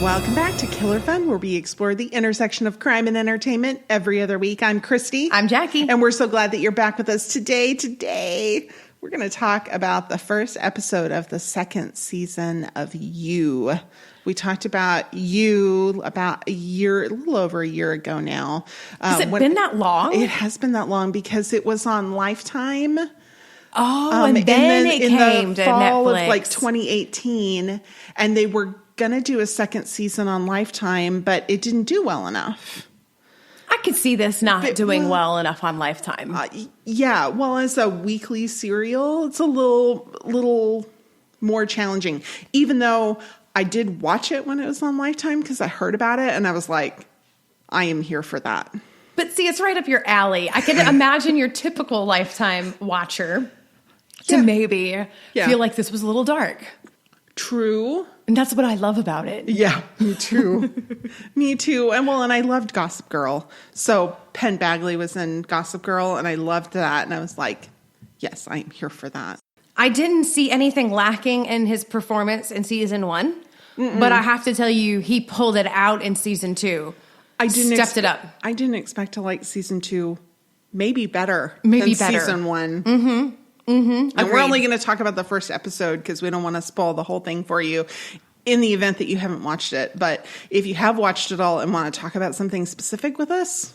Welcome back to Killer Fun, where we explore the intersection of crime and entertainment every other week. I'm Christy. I'm Jackie. And we're so glad that you're back with us today. Today, we're going to talk about the first episode of the second season of You. We talked about You about a little over a year ago now. Has it been that long? It has been that long because it was on Lifetime. Oh, and then it came to fall Netflix. of like 2018, and they were going to do a second season on Lifetime, but it didn't do well enough. I could see this not doing well enough on Lifetime. Yeah, well, as a weekly serial, it's a little more challenging. Even though I did watch it when it was on Lifetime because I heard about it, and I was like, I am here for that. But see, it's right up your alley. I can imagine your typical Lifetime watcher to maybe feel like this was a little dark. True. And that's what I love about it. Yeah, me too. Me too. And I loved Gossip Girl. So Penn Badgley was in Gossip Girl, and I loved that. And I was like, yes, I am here for that. I didn't see anything lacking in his performance in season 1, but I have to tell you, he pulled it out in season 2. Stepped it up. I didn't expect to like season 2 maybe better than season 1. Mm-hmm. Mm-hmm. And we're only going to talk about the first episode because we don't want to spoil the whole thing for you in the event that you haven't watched it. But if you have watched it all and want to talk about something specific with us,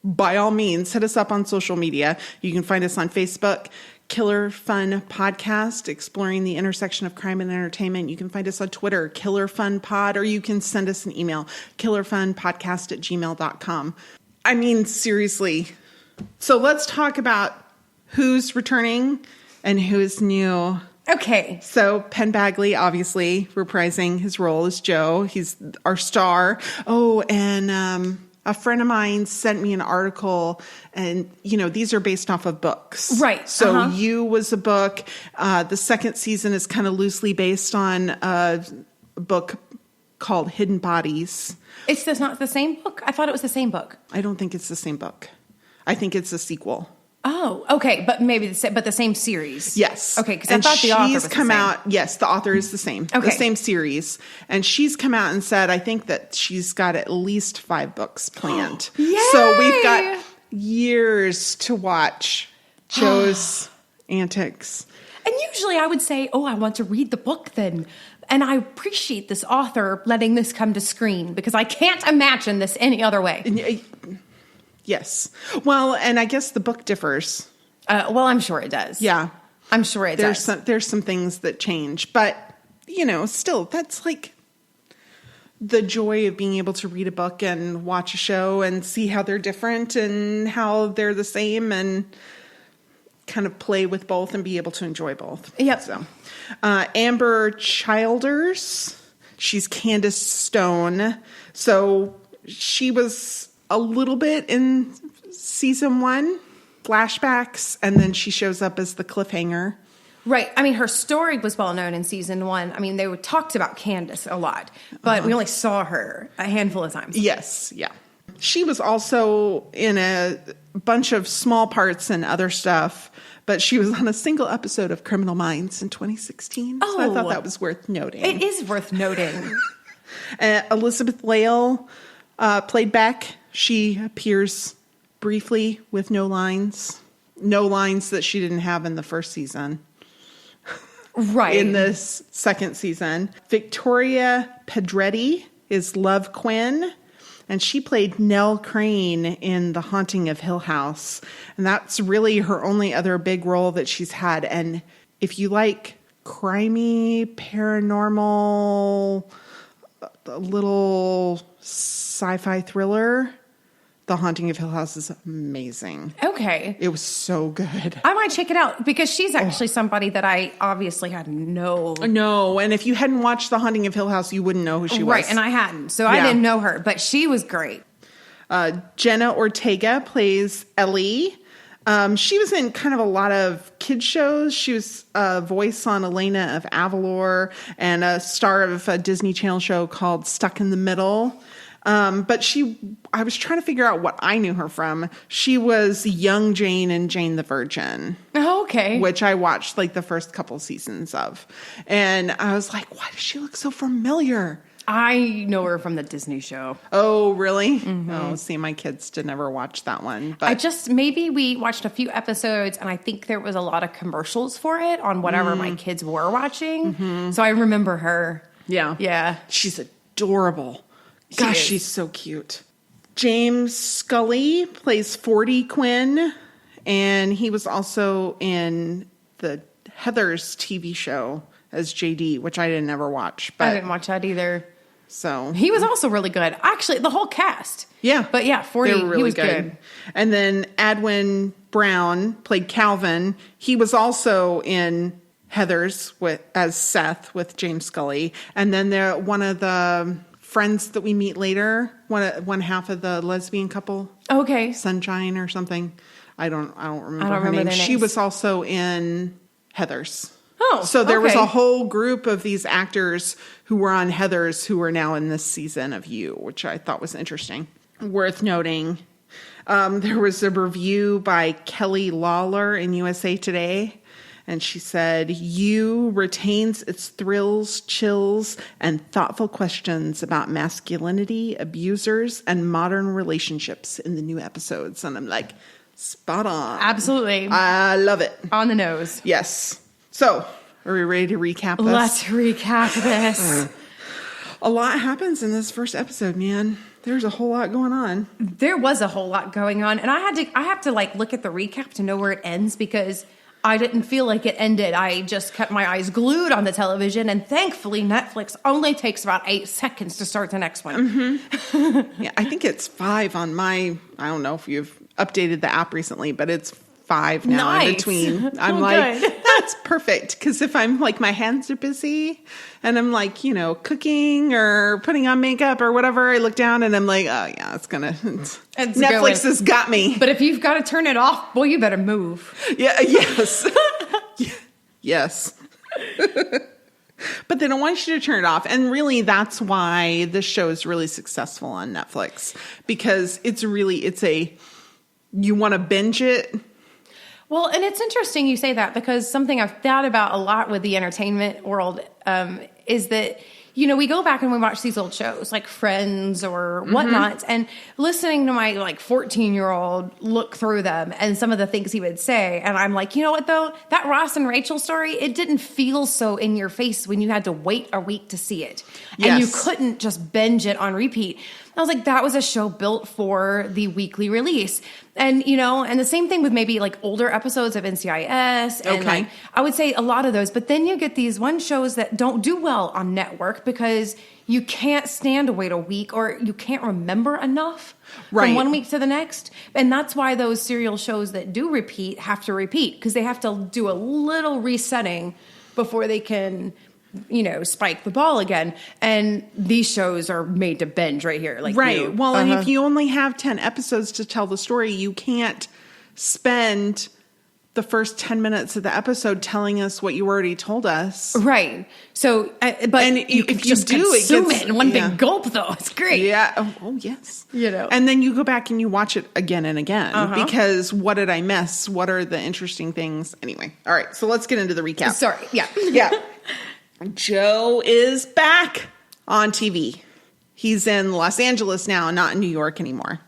by all means, hit us up on social media. You can find us on Facebook, Killer Fun Podcast, exploring the intersection of crime and entertainment. You can find us on Twitter, Killer Fun Pod, or you can send us an email, killerfunpodcast@gmail.com. I mean, seriously. So let's talk about who's returning and who's new. Okay. So Penn Badgley, obviously, reprising his role as Joe. He's our star. Oh, and a friend of mine sent me an article, and, these are based off of books. Right. So You was a book. The second season is kind of loosely based on a book called Hidden Bodies. It's just not the same book? I thought it was the same book. I don't think it's the same book. I think it's a sequel. Oh, okay, but maybe the same series. Yes. Okay, because I thought the author was the same. Yes, the author is the same. Okay. The same series. And she's come out and said, I think that she's got at least 5 books planned. Yay! So we've got years to watch Joe's antics. And usually I would say, I want to read the book then. And I appreciate this author letting this come to screen because I can't imagine this any other way. Yes. Well, and I guess the book differs. I'm sure it does. Yeah. I'm sure it does. There's some things that change. But, still, that's like the joy of being able to read a book and watch a show and see how they're different and how they're the same and kind of play with both and be able to enjoy both. Yep. So, Amber Childers, she's Candace Stone. So she was a little bit in season 1, flashbacks, and then she shows up as the cliffhanger. Right. I mean, her story was well known in season 1. I mean, they talked about Candace a lot, but we only saw her a handful of times. Yes. Yeah. She was also in a bunch of small parts and other stuff, but she was on a single episode of Criminal Minds in 2016. Oh, so I thought that was worth noting. It is worth noting. Elizabeth Lale played Beck. She appears briefly with no lines that she didn't have in the first season. Right. In this second season. Victoria Pedretti is Love Quinn, and she played Nell Crane in The Haunting of Hill House. And that's really her only other big role that she's had. And if you like crimey, paranormal, a little sci-fi thriller, The Haunting of Hill House is amazing. Okay. It was so good. I might check it out because she's actually somebody that I obviously had no. And if you hadn't watched The Haunting of Hill House, you wouldn't know who she was. Right, and I hadn't. So I didn't know her, but she was great. Jenna Ortega plays Ellie. She was in kind of a lot of kids shows. She was a voice on Elena of Avalor and a star of a Disney Channel show called Stuck in the Middle. But I was trying to figure out what I knew her from. She was young Jane in Jane the Virgin. Oh, okay. Which I watched like the first couple seasons of. And I was like, why does she look so familiar? I know her from the Disney show. Oh, really? Mm-hmm. Oh, see, my kids did never watch that one. But maybe we watched a few episodes, and I think there was a lot of commercials for it on whatever my kids were watching. Mm-hmm. So I remember her. Yeah. Yeah. She's adorable. Gosh, she's so cute. James Scully plays 40 Quinn, and he was also in the Heathers TV show as JD, which I didn't ever watch. But I didn't watch that either. So he was also really good. Actually, the whole cast. Yeah. But yeah, 40, they were really he was good. And then Adwin Brown played Calvin. He was also in Heathers as Seth with James Scully. And then one of the friends that we meet later, one half of the lesbian couple. Okay. Sunshine or something. I don't remember her name. She was also in Heathers. Oh, so there was a whole group of these actors who were on Heathers who were now in this season of You, which I thought was interesting. Worth noting. There was a review by Kelly Lawler in USA Today, and she said, You retains its thrills, chills, and thoughtful questions about masculinity, abusers, and modern relationships in the new episodes. And I'm like, spot on. Absolutely. I love it. On the nose. Yes. So, are we ready to recap this? Let's recap this. A lot happens in this first episode, man. There's a whole lot going on. There was a whole lot going on, and I have to like look at the recap to know where it ends because I didn't feel like it ended. I just kept my eyes glued on the television, and thankfully Netflix only takes about 8 seconds to start the next one. Mm-hmm. Yeah, I think it's 5 on my, I don't know if you've updated the app recently, but it's 5 now in between. I'm like, that's perfect. Because if I'm like, my hands are busy and I'm like, cooking or putting on makeup or whatever, I look down and I'm like, oh yeah, Netflix has got me. But if you've got to turn it off, boy, you better move. Yeah. Yes. Yes. But they don't want you to turn it off. And really, that's why this show is really successful on Netflix. Because you want to binge it. Well, and it's interesting you say that because something I've thought about a lot with the entertainment world is that, we go back and we watch these old shows like Friends or whatnot, and listening to my 14-year-old look through them and some of the things he would say. And I'm like, you know what though? That Ross and Rachel story, it didn't feel so in your face when you had to wait a week to see it. Yes. And you couldn't just binge it on repeat. I was like, that was a show built for the weekly release. And, and the same thing with maybe older episodes of NCIS. And I would say a lot of those. But then you get these one shows that don't do well on network because you can't stand to wait a week or you can't remember enough from one week to the next. And that's why those serial shows that do repeat have to repeat because they have to do a little resetting before they can spike the ball again. And these shows are made to binge right here. Right. Well, and if you only have 10 episodes to tell the story, you can't spend the first 10 minutes of the episode telling us what you already told us. Right. So, but if you just consume it in one big gulp, though. It's great. Yeah. Oh yes. And then you go back and you watch it again and again because what did I miss? What are the interesting things? Anyway. All right. So let's get into the recap. Sorry. Yeah. Yeah. Joe is back on TV. He's in Los Angeles now, not in New York anymore.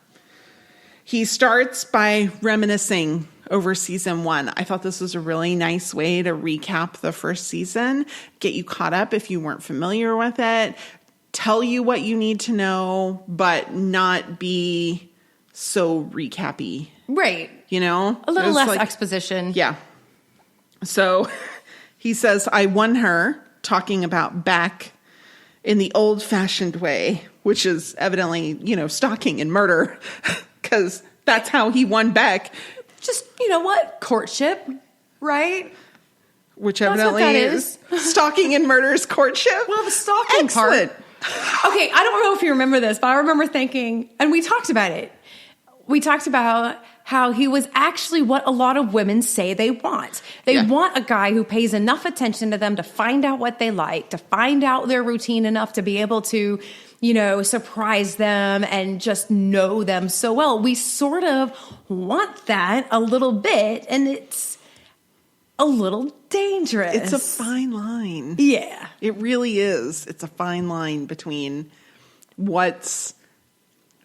He starts by reminiscing over season 1. I thought this was a really nice way to recap the first season, get you caught up if you weren't familiar with it, tell you what you need to know, but not be so recap-y. Right. A little less exposition. Yeah. So he says, I won her. Talking about back in the old-fashioned way, which is evidently, stalking and murder, because that's how he won Beck. Just, courtship, right? Which evidently is stalking and murder is courtship. Well, the stalking part. Okay, I don't know if you remember this, but I remember thinking, and we talked about it. We talked about how he was actually what a lot of women say they want. They want a guy who pays enough attention to them to find out what they like, to find out their routine enough to be able to, surprise them and just know them so well. We sort of want that a little bit, and a little dangerous. It's a fine line. Yeah. It really is. It's a fine line between what's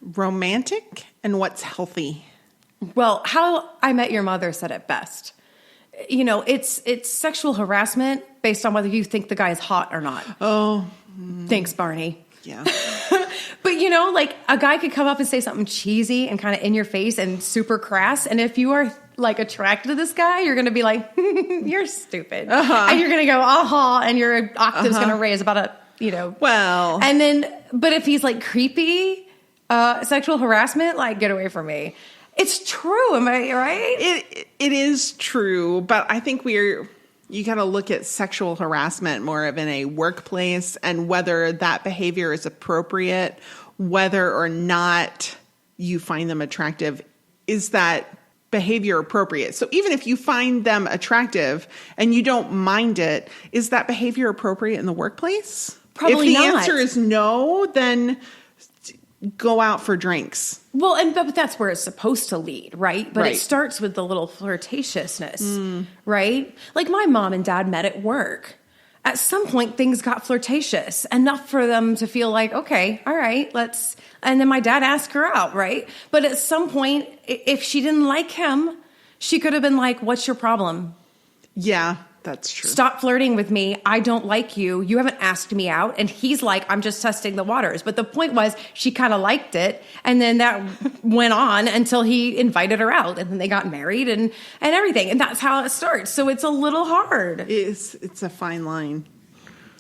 romantic and what's healthy. Well, How I Met Your Mother said it best. You know, it's sexual harassment based on whether you think the guy's hot or not. Oh. Thanks, Barney. Yeah. But, you know, like a guy could come up and say something cheesy and kind of in your face and super crass. And if you are like attracted to this guy, you're going to be like, you're stupid. And you're going to go, and your octave's going to raise about a, you know. Well. And then, but if he's like creepy, sexual harassment, like get away from me. It's true. Am I right? It is true. But I think you got to look at sexual harassment more of in a workplace and whether that behavior is appropriate, whether or not you find them attractive. Is that behavior appropriate? So even if you find them attractive and you don't mind it, is that behavior appropriate in the workplace? Probably not. If the answer is no, then go out for drinks. Well, but that's where it's supposed to lead, right? But It starts with the little flirtatiousness, right? Like my mom and dad met at work. At some point, things got flirtatious enough for them to feel like, okay, all right, let's. And then my dad asked her out, right? But at some point, if she didn't like him, she could have been like, what's your problem? Yeah, that's true. Stop flirting with me. I don't like you. You haven't asked me out. And he's like, I'm just testing the waters. But the point was she kind of liked it. And then that went on until he invited her out. And then they got married and everything. And that's how it starts. So it's a little hard. It's a fine line.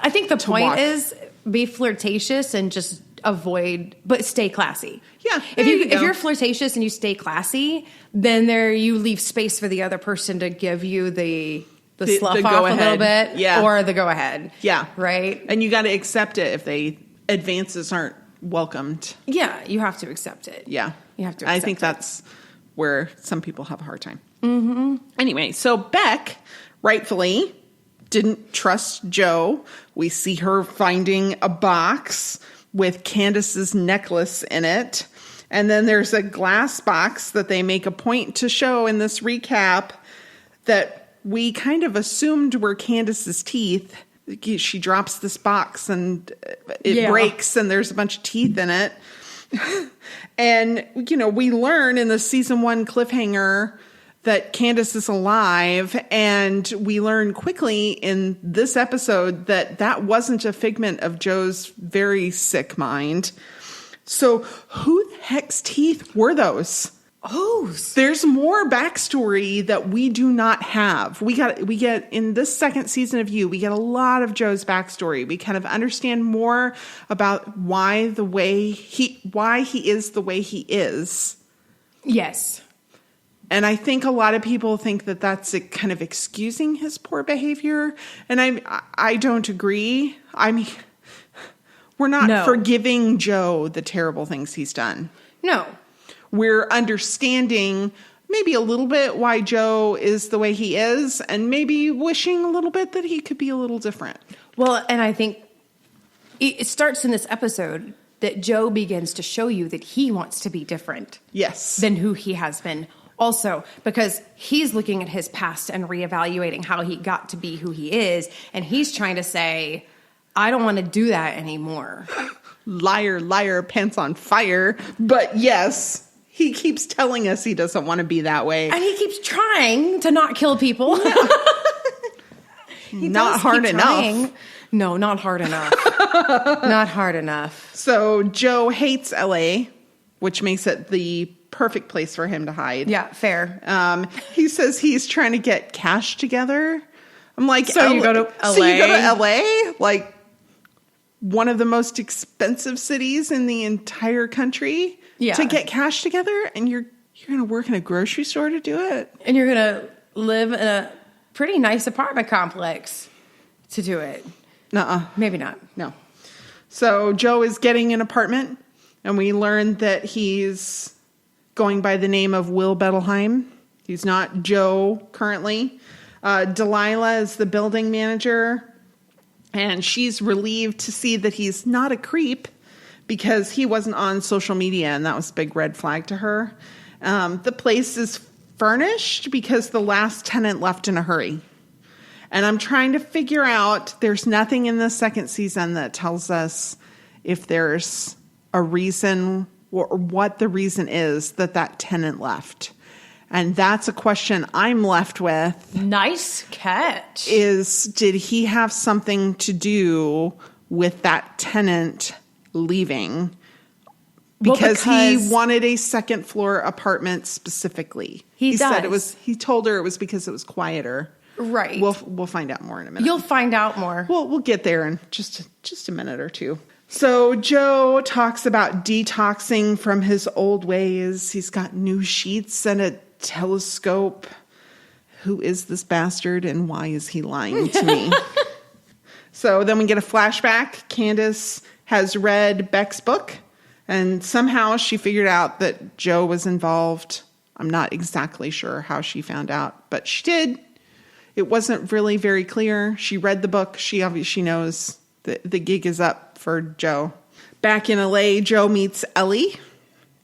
I think the point is be flirtatious and just avoid, but stay classy. Yeah. If you're flirtatious and you stay classy, then you leave space for the other person to give you the slough off a little bit, or the go ahead. Yeah. Right? And you got to accept it if advances aren't welcomed. Yeah, you have to accept it. Yeah. You have to I think that's where some people have a hard time. Mm-hmm. Anyway, so Beck rightfully didn't trust Joe. We see her finding a box with Candace's necklace in it. And then there's a glass box that they make a point to show in this recap that we kind of assumed were Candace's teeth. She drops this box and it breaks and there's a bunch of teeth in it. And, you know, we learn in the season 1 cliffhanger that Candace is alive. And we learn quickly in this episode that wasn't a figment of Joe's very sick mind. So who the heck's teeth were those? Oh, there's more backstory that we do not have. We get in this second season of You, we get a lot of Joe's backstory. We kind of understand more about why he is the way he is. Yes. And I think a lot of people think that that's kind of excusing his poor behavior. And I don't agree. I mean, we're not forgiving Joe the terrible things he's done. No. We're understanding maybe a little bit why Joe is the way he is and maybe wishing a little bit that he could be a little different. Well, and I think it starts in this episode that Joe begins to show you that he wants to be different. Yes. Than who he has been. Also, because he's looking at his past and reevaluating how he got to be who he is. And he's trying to say, I don't want to do that anymore. Liar, liar, pants on fire. But yes. He keeps telling us he doesn't want to be that way. And he keeps trying to not kill people. Yeah. Not hard enough. No, not hard enough. Not hard enough. So Joe hates LA, which makes it the perfect place for him to hide. Yeah, fair. He says he's trying to get cash together. I'm like, so you go to LA? So you go to LA? Like one of the most expensive cities in the entire country? Yeah. To get cash together, and you're going to work in a grocery store to do it? And you're going to live in a pretty nice apartment complex to do it. Nuh-uh. Maybe not. No. So Joe is getting an apartment, and we learned that he's going by the name of Will Bettelheim. He's not Joe currently. Delilah is the building manager, and she's relieved to see that he's not a creep, because he wasn't on social media, and that was a big red flag to her. The place is furnished because the last tenant left in a hurry. And I'm trying to figure out, there's nothing in the second season that tells us if there's a reason or what the reason is that tenant left. And that's a question I'm left with. Nice catch. Did he have something to do with that tenant leaving? Because he wanted a second floor apartment specifically. He said he told her it was because it was quieter. Right. We'll find out more in a minute. You'll find out more. We'll get there in just a minute or two. So Joe talks about detoxing from his old ways. He's got new sheets and a telescope. Who is this bastard and why is he lying to me? So then we get a flashback. Candace has read Beck's book and somehow she figured out that Joe was involved. I'm not exactly sure how she found out, but she did. It wasn't really very clear. She read the book. She obviously knows that the gig is up for Joe. Back in LA, Joe meets Ellie,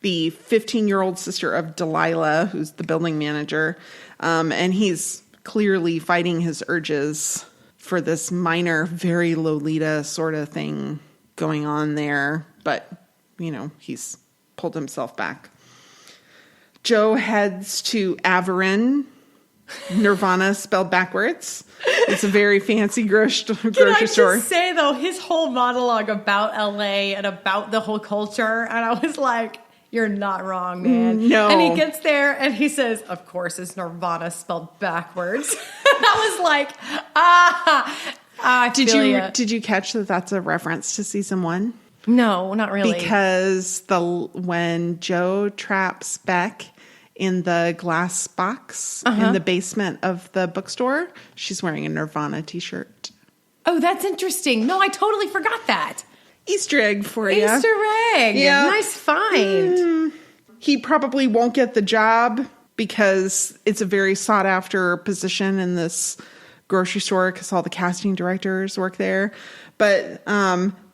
the 15-year-old sister of Delilah, who's the building manager. And he's clearly fighting his urges for this minor, very Lolita sort of thing going on there. But, he's pulled himself back. Joe heads to Averin, Nirvana spelled backwards. It's a very fancy grocery store. Can I just say, though, his whole monologue about LA and about the whole culture, and I was like, you're not wrong, man. No. And he gets there and he says, of course, it's Nirvana spelled backwards. I was like, Did you catch that that's a reference to season 1? No, not really. Because when Joe traps Beck in the glass box in the basement of the bookstore, she's wearing a Nirvana t-shirt. Oh, that's interesting. No, I totally forgot that. Easter egg for you. Easter egg. Yeah. Nice find. He probably won't get the job because it's a very sought after position in this grocery store because all the casting directors work there. But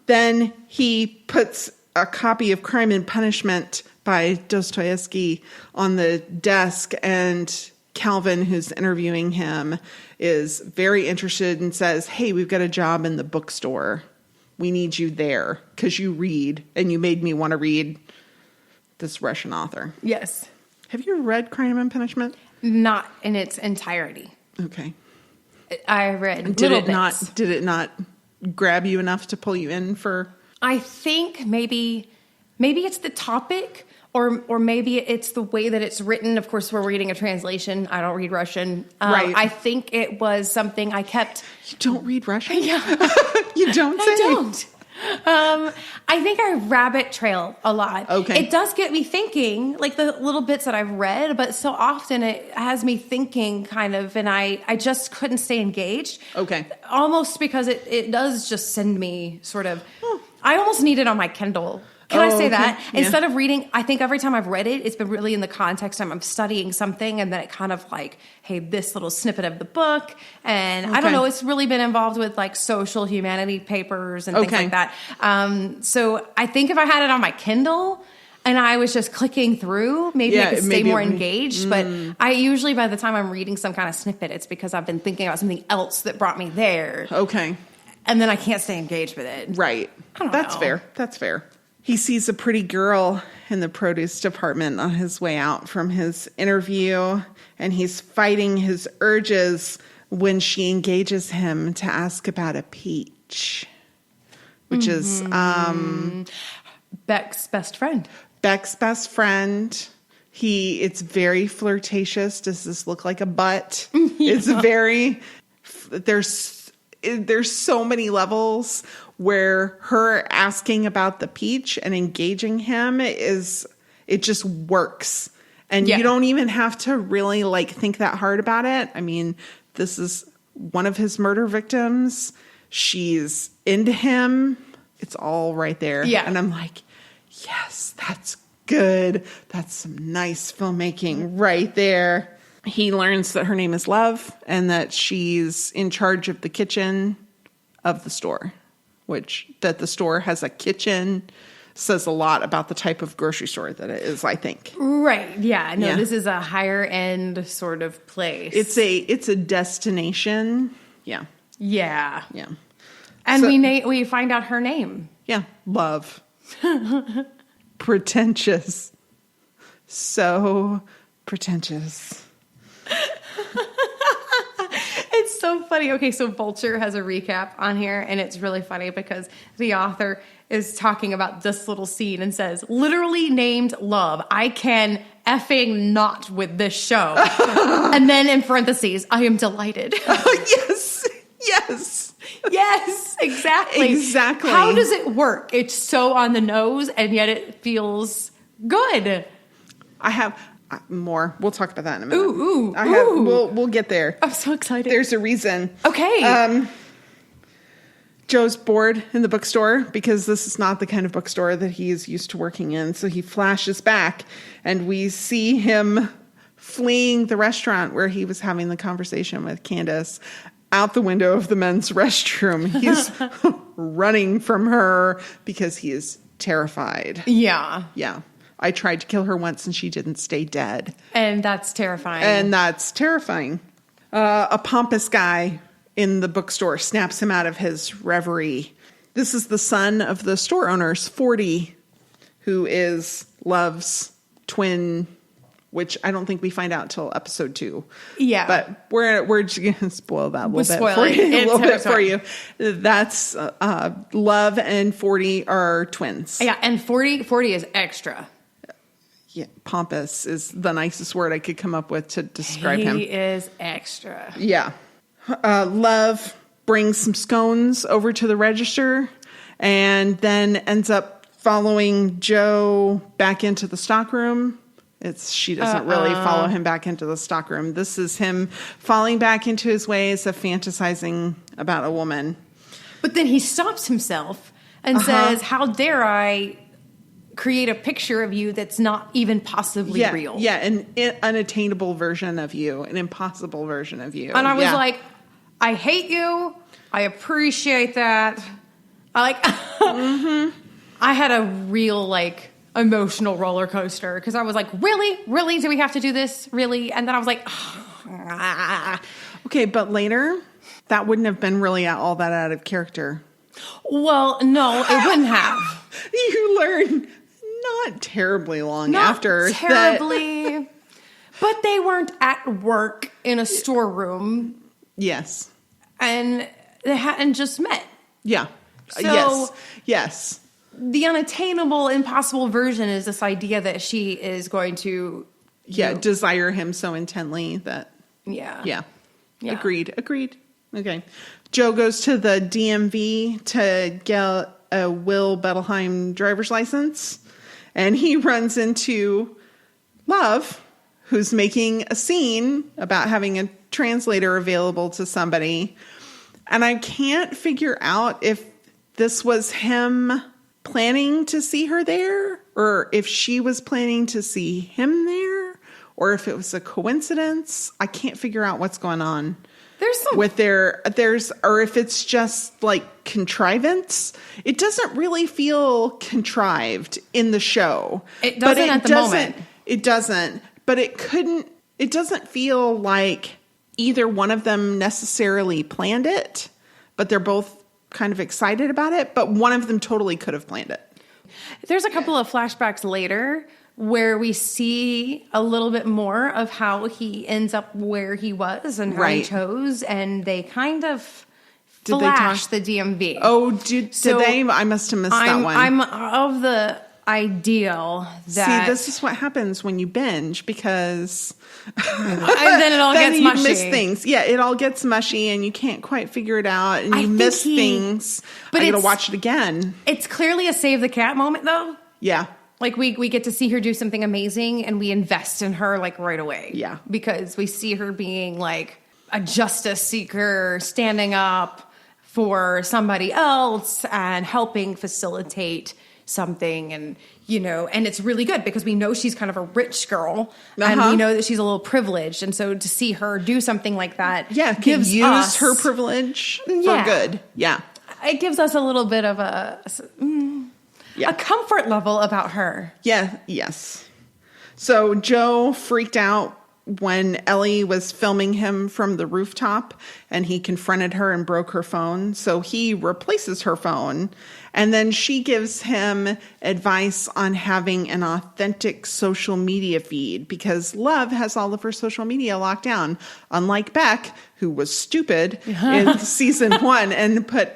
then he puts a copy of Crime and Punishment by Dostoevsky on the desk, and Calvin, who's interviewing him, is very interested and says, hey, we've got a job in the bookstore. We need you there because you read, and you made me want to read this Russian author. Yes. Have you read Crime and Punishment? Not in its entirety. Okay. I read Did it not grab you enough to pull you in for? I think maybe it's the topic. Or maybe it's the way that it's written. Of course, we're reading a translation. I don't read Russian. Right. I think it was something I kept. You don't read Russian? Yeah. You don't say? I don't. I think I rabbit trail a lot. Okay. It does get me thinking, like the little bits that I've read, but so often it has me thinking kind of, and I just couldn't stay engaged. Okay. Almost because it does just send me sort of, I almost need it on my Kindle. Can I say that? Yeah. Instead of reading, I think every time I've read it, it's been really in the context I'm studying something, and then it kind of like, hey, this little snippet of the book. And I don't know, it's really been involved with like social humanity papers and things like that. So I think if I had it on my Kindle and I was just clicking through, maybe I could stay more engaged. But I usually, by the time I'm reading some kind of snippet, it's because I've been thinking about something else that brought me there. Okay. And then I can't stay engaged with it. Right. That's fair. That's fair. He sees a pretty girl in the produce department on his way out from his interview, and he's fighting his urges when she engages him to ask about a peach, which is Beck's best friend. Beck's best friend. It's very flirtatious. Does this look like a butt? Yeah. It's very, there's so many levels where her asking about the peach and engaging him it just works. And you don't even have to really like think that hard about it. I mean, this is one of his murder victims. She's into him. It's all right there. Yeah. And I'm like, yes, that's good. That's some nice filmmaking right there. He learns that her name is Love and that she's in charge of the kitchen of the store, that the store has a kitchen says a lot about the type of grocery store that it is, I think. Right. Yeah. No, This is a higher end sort of place. It's a destination Yeah. Yeah. Yeah. And we find out her name. Yeah. Love. Pretentious. So pretentious. It's so funny. Okay, so Vulture has a recap on here, and it's really funny because the author is talking about this little scene and says, literally named Love. I can effing not with this show. And then in parentheses, I am delighted. Yes. Yes. Yes, exactly. Exactly. How does it work? It's so on the nose, and yet it feels good. I have more. We'll talk about that in a minute. Ooh. We'll get there. I'm so excited. There's a reason. Okay. Joe's bored in the bookstore because this is not the kind of bookstore that he is used to working in. So he flashes back and we see him fleeing the restaurant where he was having the conversation with Candace out the window of the men's restroom. He's running from her because he is terrified. Yeah. Yeah. I tried to kill her once and she didn't stay dead. And that's terrifying. A pompous guy in the bookstore snaps him out of his reverie. This is the son of the store owner's 40, who is Love's twin, which I don't think we find out till episode 2. Yeah. But we're just going to spoil that a little bit for you. That's Love and 40 are twins. Yeah, and 40 is extra. Yeah, pompous is the nicest word I could come up with to describe him. He is extra. Yeah. Love brings some scones over to the register and then ends up following Joe back into the stockroom. She doesn't really follow him back into the stockroom. This is him falling back into his ways of fantasizing about a woman. But then he stops himself and says, how dare I create a picture of you that's not even possibly real? Yeah, an unattainable version of you, an impossible version of you. And I was like, I hate you. I appreciate that. I had a real emotional roller coaster because I was like, really? Do we have to do this? Really? And then I was like, Okay, but later, that wouldn't have been really all that out of character. Well, no, it wouldn't have. You learn not terribly long after. Terribly. But they weren't at work in a storeroom. Yes. And they hadn't just met. Yeah. So, yes. The unattainable, impossible version is this idea that she is going to... desire him so intently that... Yeah. Agreed. Okay. Joe goes to the DMV to get a Will Bettelheim driver's license. And he runs into Love, who's making a scene about having a translator available to somebody. And I can't figure out if this was him planning to see her there, or if she was planning to see him there, or if it was a coincidence. I can't figure out what's going on. Or if it's just contrivance. It doesn't really feel contrived in the show. It doesn't at the moment. It doesn't, but it doesn't feel like either one of them necessarily planned it, but they're both kind of excited about it, but one of them totally could have planned it. There's a couple of flashbacks later where we see a little bit more of how he ends up where he was and how he chose, and they kind of flash the DMV. Oh, did they? I must have missed that one. I'm of the ideal that... See, this is what happens when you binge, because... and then it all gets mushy. You miss things. Yeah, it all gets mushy, and you can't quite figure it out, and you miss things. But I gotta watch it again. It's clearly a save the cat moment, though. Yeah. We get to see her do something amazing, and we invest in her right away. Yeah. Because we see her being a justice seeker, standing up for somebody else and helping facilitate something. And, and it's really good because we know she's kind of a rich girl, and we know that she's a little privileged. And so to see her do something like that gives us her privilege for good. Yeah. It gives us a little bit of a comfort level about her. Yeah. Yes. So Joe freaked out when Ellie was filming him from the rooftop and he confronted her and broke her phone. So he replaces her phone. And then she gives him advice on having an authentic social media feed because Love has all of her social media locked down. Unlike Beck, who was stupid in season 1 and put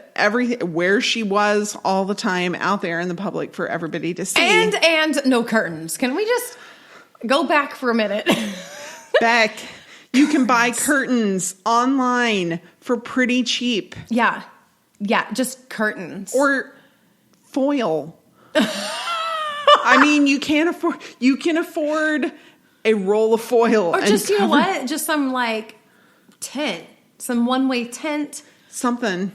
where she was all the time out there in the public for everybody to see. And no curtains. Can we just go back for a minute? Beck, you can buy curtains online for pretty cheap. Yeah. Yeah, just curtains. Or foil. I mean, you can afford a roll of foil. Or just, you know what? Just some like tint, some one-way tint. Something.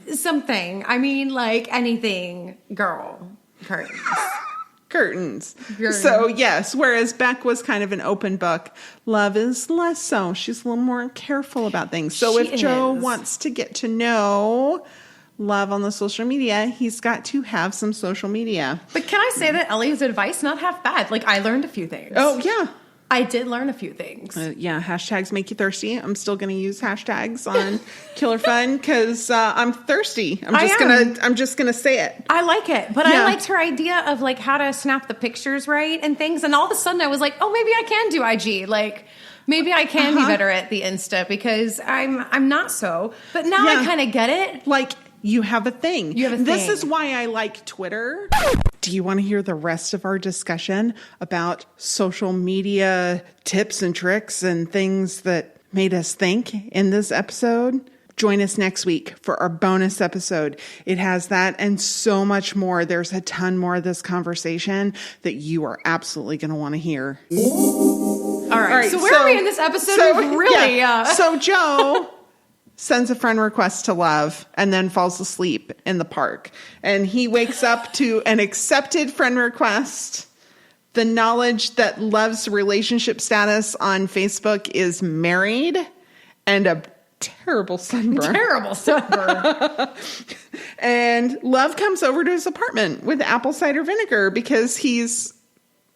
I mean, like anything, girl. Curtains. Curtains. So, yes, whereas Beck was kind of an open book, Love is less so. She's a little more careful about things. So if Joe wants to get to know Love on the social media, he's got to have some social media. But can I say that Ellie's advice, not half bad? Like, I learned a few things. Oh, yeah. I did learn a few things. Yeah, hashtags make you thirsty. I'm still going to use hashtags on Killer Fun because I'm thirsty. I'm just gonna say it. I like it, but I liked her idea of like how to snap the pictures right and things. And all of a sudden, I was like, oh, maybe I can do IG. Like, maybe I can be better at the Insta because I'm not so. But now I kind of get it. Like, you have a thing. This thing. is why I like Twitter. Do you want to hear the rest of our discussion about social media tips and tricks and things that made us think in this episode? Join us next week for our bonus episode. It has that and so much more. There's a ton more of this conversation that you are absolutely going to want to hear. All right. So where are we in this episode? So Joe sends a friend request to Love and then falls asleep in the park. And he wakes up to an accepted friend request. The knowledge that Love's relationship status on Facebook is married and a terrible sunburn. And Love comes over to his apartment with apple cider vinegar because he's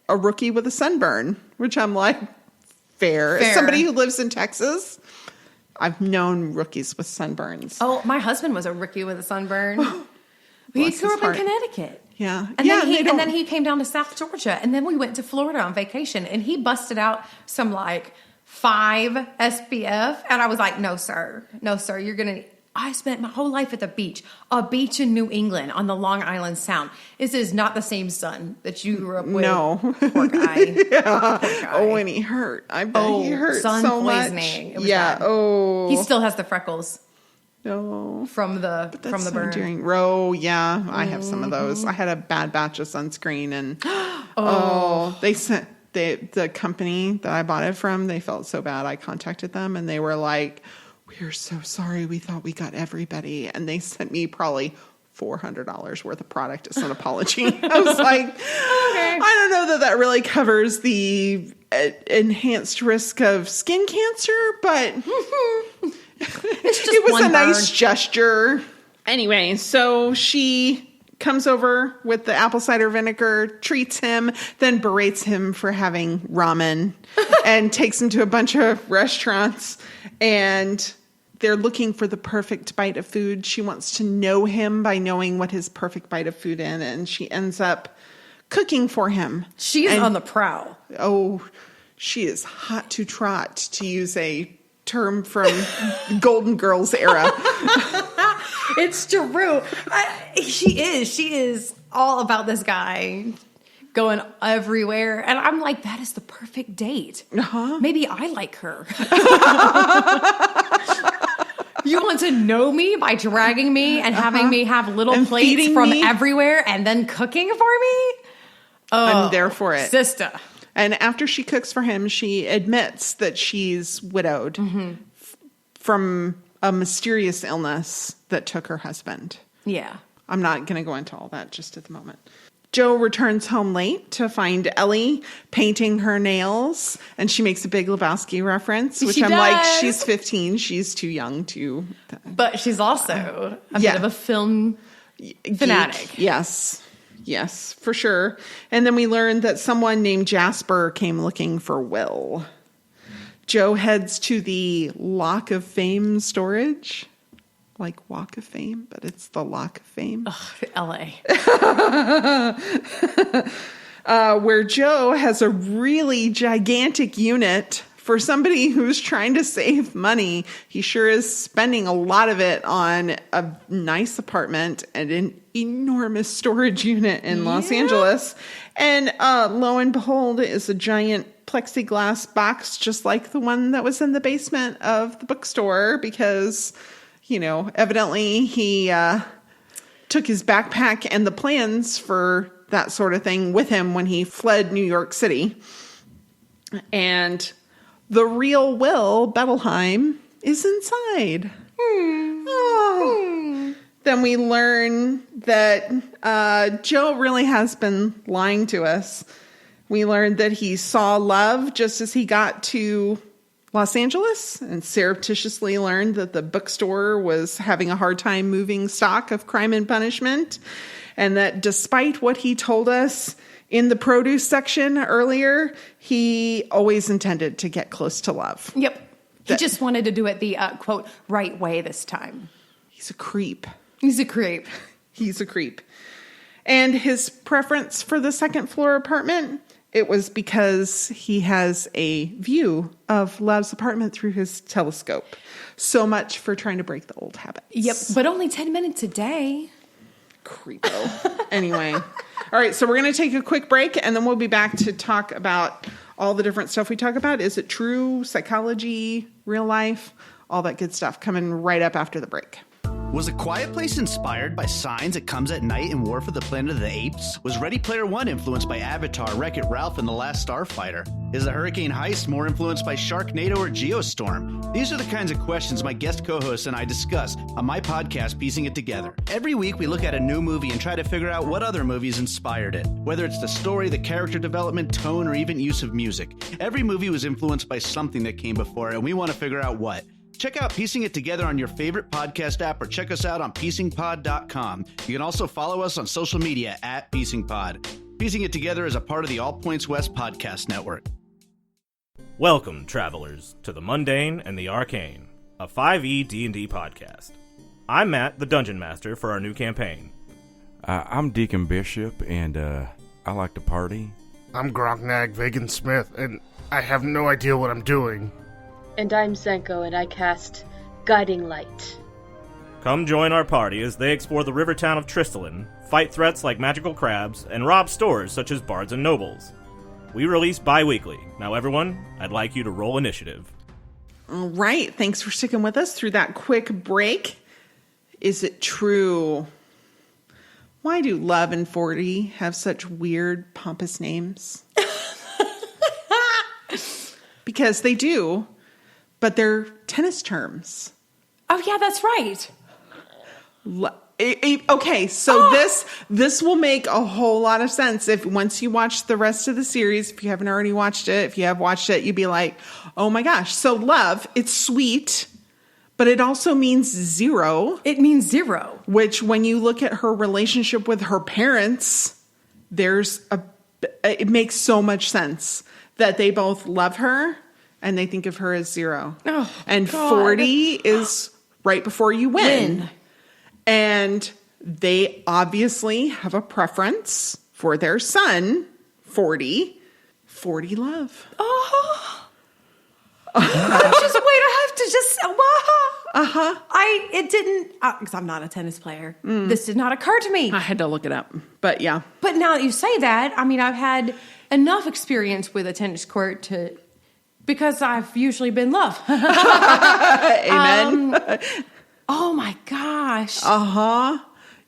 a rookie with a sunburn, which I'm like, fair. As somebody who lives in Texas, I've known rookies with sunburns. Oh, my husband was a rookie with a sunburn. He grew up in Connecticut. Yeah. And then he came down to South Georgia. And then we went to Florida on vacation. And he busted out some like 5 SPF. And I was like, no, sir. You're going to... I spent my whole life at the beach. A beach in New England on the Long Island Sound. This is not the same sun that you grew up with. No. Poor guy. Yeah. Poor guy. Oh, and he hurt. I bet he hurt sun so poisoning. much. It was bad. Oh. He still has the freckles. No. From the burn. Yeah. I have some of those. I had a bad batch of sunscreen and they sent the company that I bought it from, they felt so bad. I contacted them and they were like, we're so sorry. We thought we got everybody. And they sent me probably $400 worth of product as an apology. I was like, okay. I don't know that really covers the enhanced risk of skin cancer, but it was a nice gesture. Anyway, so she comes over with the apple cider vinegar, treats him, then berates him for having ramen and takes him to a bunch of restaurants. And they're looking for the perfect bite of food. She wants to know him by knowing what his perfect bite of food is. And she ends up cooking for him. She is on the prowl. Oh, she is hot to trot, to use a term from Golden Girls era. It's true. She is all about this guy going everywhere. And I'm like, that is the perfect date. Maybe I like her. You want to know me by dragging me and having me have little and plates from everywhere and then cooking for me? Oh, I'm there for it. Sister. And after she cooks for him, she admits that she's widowed from a mysterious illness that took her husband. Yeah. I'm not going to go into all that just at the moment. Joe returns home late to find Ellie painting her nails, and she makes a Big Lebowski reference, which like, she's 15. She's too young to... But she's also a bit of a film fanatic. Geek. Yes, for sure. And then we learned that someone named Jasper came looking for Will. Joe heads to the Lock of Fame storage. Like Walk of Fame, but it's the Lock of Fame. Ugh, L.A. Where Joe has a really gigantic unit. For somebody who's trying to save money, he sure is spending a lot of it on a nice apartment and an enormous storage unit in Los Angeles. And lo and behold, is a giant plexiglass box just like the one that was in the basement of the bookstore because, evidently he took his backpack and the plans for that sort of thing with him when he fled New York City. And the real Will Bettelheim is inside. Then we learn that Joe really has been lying to us. We learned that he saw love just as he got to Los Angeles and surreptitiously learned that the bookstore was having a hard time moving stock of Crime and Punishment. And that despite what he told us in the produce section earlier, he always intended to get close to love. Yep. He just wanted to do it the, quote, right way this time. He's a creep. He's a creep. He's a creep. And his preference for the second floor apartment, it was because he has a view of Love's apartment through his telescope. So much for trying to break the old habits. Yep. But only 10 minutes a day. Creepo. Anyway. All right, so we're going to take a quick break, and then we'll be back to talk about all the different stuff we talk about. Is it true? Psychology? Real life? All that good stuff coming right up after the break. Was A Quiet Place inspired by Signs That Comes at Night and War for the Planet of the Apes? Was Ready Player One influenced by Avatar, Wreck-It Ralph, and The Last Starfighter? Is The Hurricane Heist more influenced by Sharknado or Geostorm? These are the kinds of questions my guest co-hosts and I discuss on my podcast, Piecing It Together. Every week, we look at a new movie and try to figure out what other movies inspired it. Whether it's the story, the character development, tone, or even use of music. Every movie was influenced by something that came before, and we want to figure out what. Check out Piecing It Together on your favorite podcast app or check us out on piecingpod.com. You can also follow us on social media at piecingpod. Piecing It Together is a part of the All Points West podcast network. Welcome, travelers, to The Mundane and the Arcane, a 5e D&D podcast. I'm Matt, the Dungeon Master for our new campaign. I'm Deacon Bishop, and I like to party. I'm Grognag Vagan Smith, and I have no idea what I'm doing. And I'm Zenko, and I cast Guiding Light. Come join our party as they explore the river town of Tristolin, fight threats like magical crabs, and rob stores such as Bards and Nobles. We release bi-weekly. Now, everyone, I'd like you to roll initiative. All right. Thanks for sticking with us through that quick break. Is it true? Why do Love and 40 have such weird, pompous names? Because they do. But they're tennis terms. Oh, yeah, that's right. Okay, so this will make a whole lot of sense if once you watch the rest of the series, if you haven't already watched it, if you have watched it, you'd be like, oh my gosh. So love, it's sweet, but it also means zero. It means zero. Which when you look at her relationship with her parents, it makes so much sense that they both love her. And they think of her as zero. Oh, and God. 40 is right before you win. And they obviously have a preference for their son, 40. 40 love. Oh. I have to just. It didn't, because I'm not a tennis player. This did not occur to me. I had to look it up, but yeah. But now that you say that, I mean, I've had enough experience with a tennis court because I've usually been love. Amen. Oh my gosh.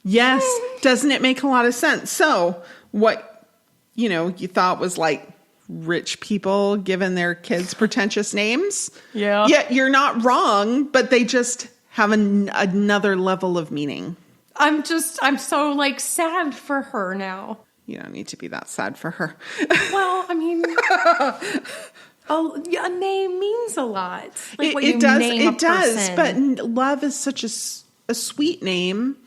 Yes. Doesn't it make a lot of sense? So what, you thought was like rich people giving their kids pretentious names. Yeah. Yeah, you're not wrong, but they just have another level of meaning. I'm so sad for her now. You don't need to be that sad for her. Well, I mean, a name means a lot. Like it does. But love is such a sweet name.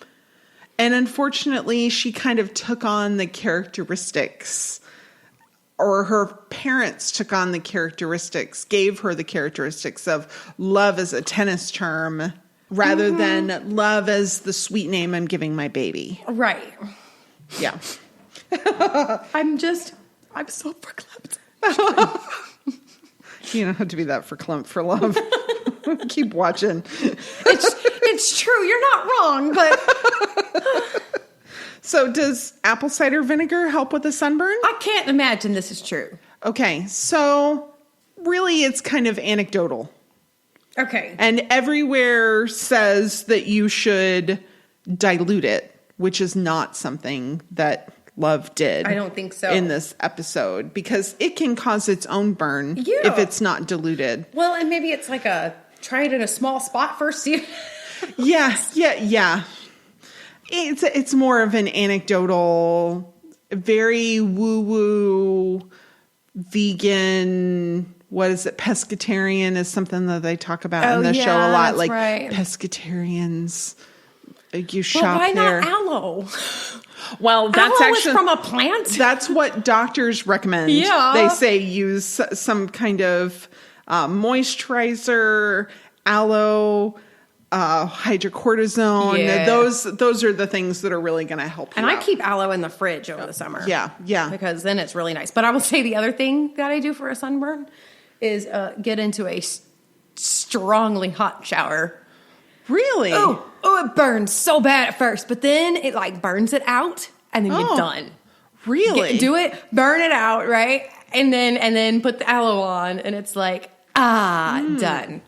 And unfortunately, she kind of took on the characteristics or her parents took on the characteristics, gave her the characteristics of love as a tennis term rather than love as the sweet name I'm giving my baby. Right. Yeah. I'm so verklempt. You don't have to be that verklempt for love. Keep watching. It's true. You're not wrong, but... So does apple cider vinegar help with a sunburn? I can't imagine this is true. Okay, so really it's kind of anecdotal. Okay. And everywhere says that you should dilute it, which is not something that Love did. I don't think so. In this episode, because it can cause its own burn if it's not diluted. Well, and maybe it's like try it in a small spot first. See? Yeah. It's more of an anecdotal, very woo-woo, vegan, what is it? Pescatarian is something that they talk about in the show a lot. Like pescatarians, you shop why there. Not aloe? Well, that's aloe actually is from a plant. That's what doctors recommend. Yeah, they say use some kind of moisturizer, aloe, hydrocortisone. Yeah. Those are the things that are really going to help you. And I keep aloe in the fridge over the summer. Yeah, because then it's really nice. But I will say the other thing that I do for a sunburn is get into a strongly hot shower. Really? Oh, it burns so bad at first, but then it like burns it out, and then you're done. Really? Do it, burn it out, right? And then put the aloe on, and it's like done.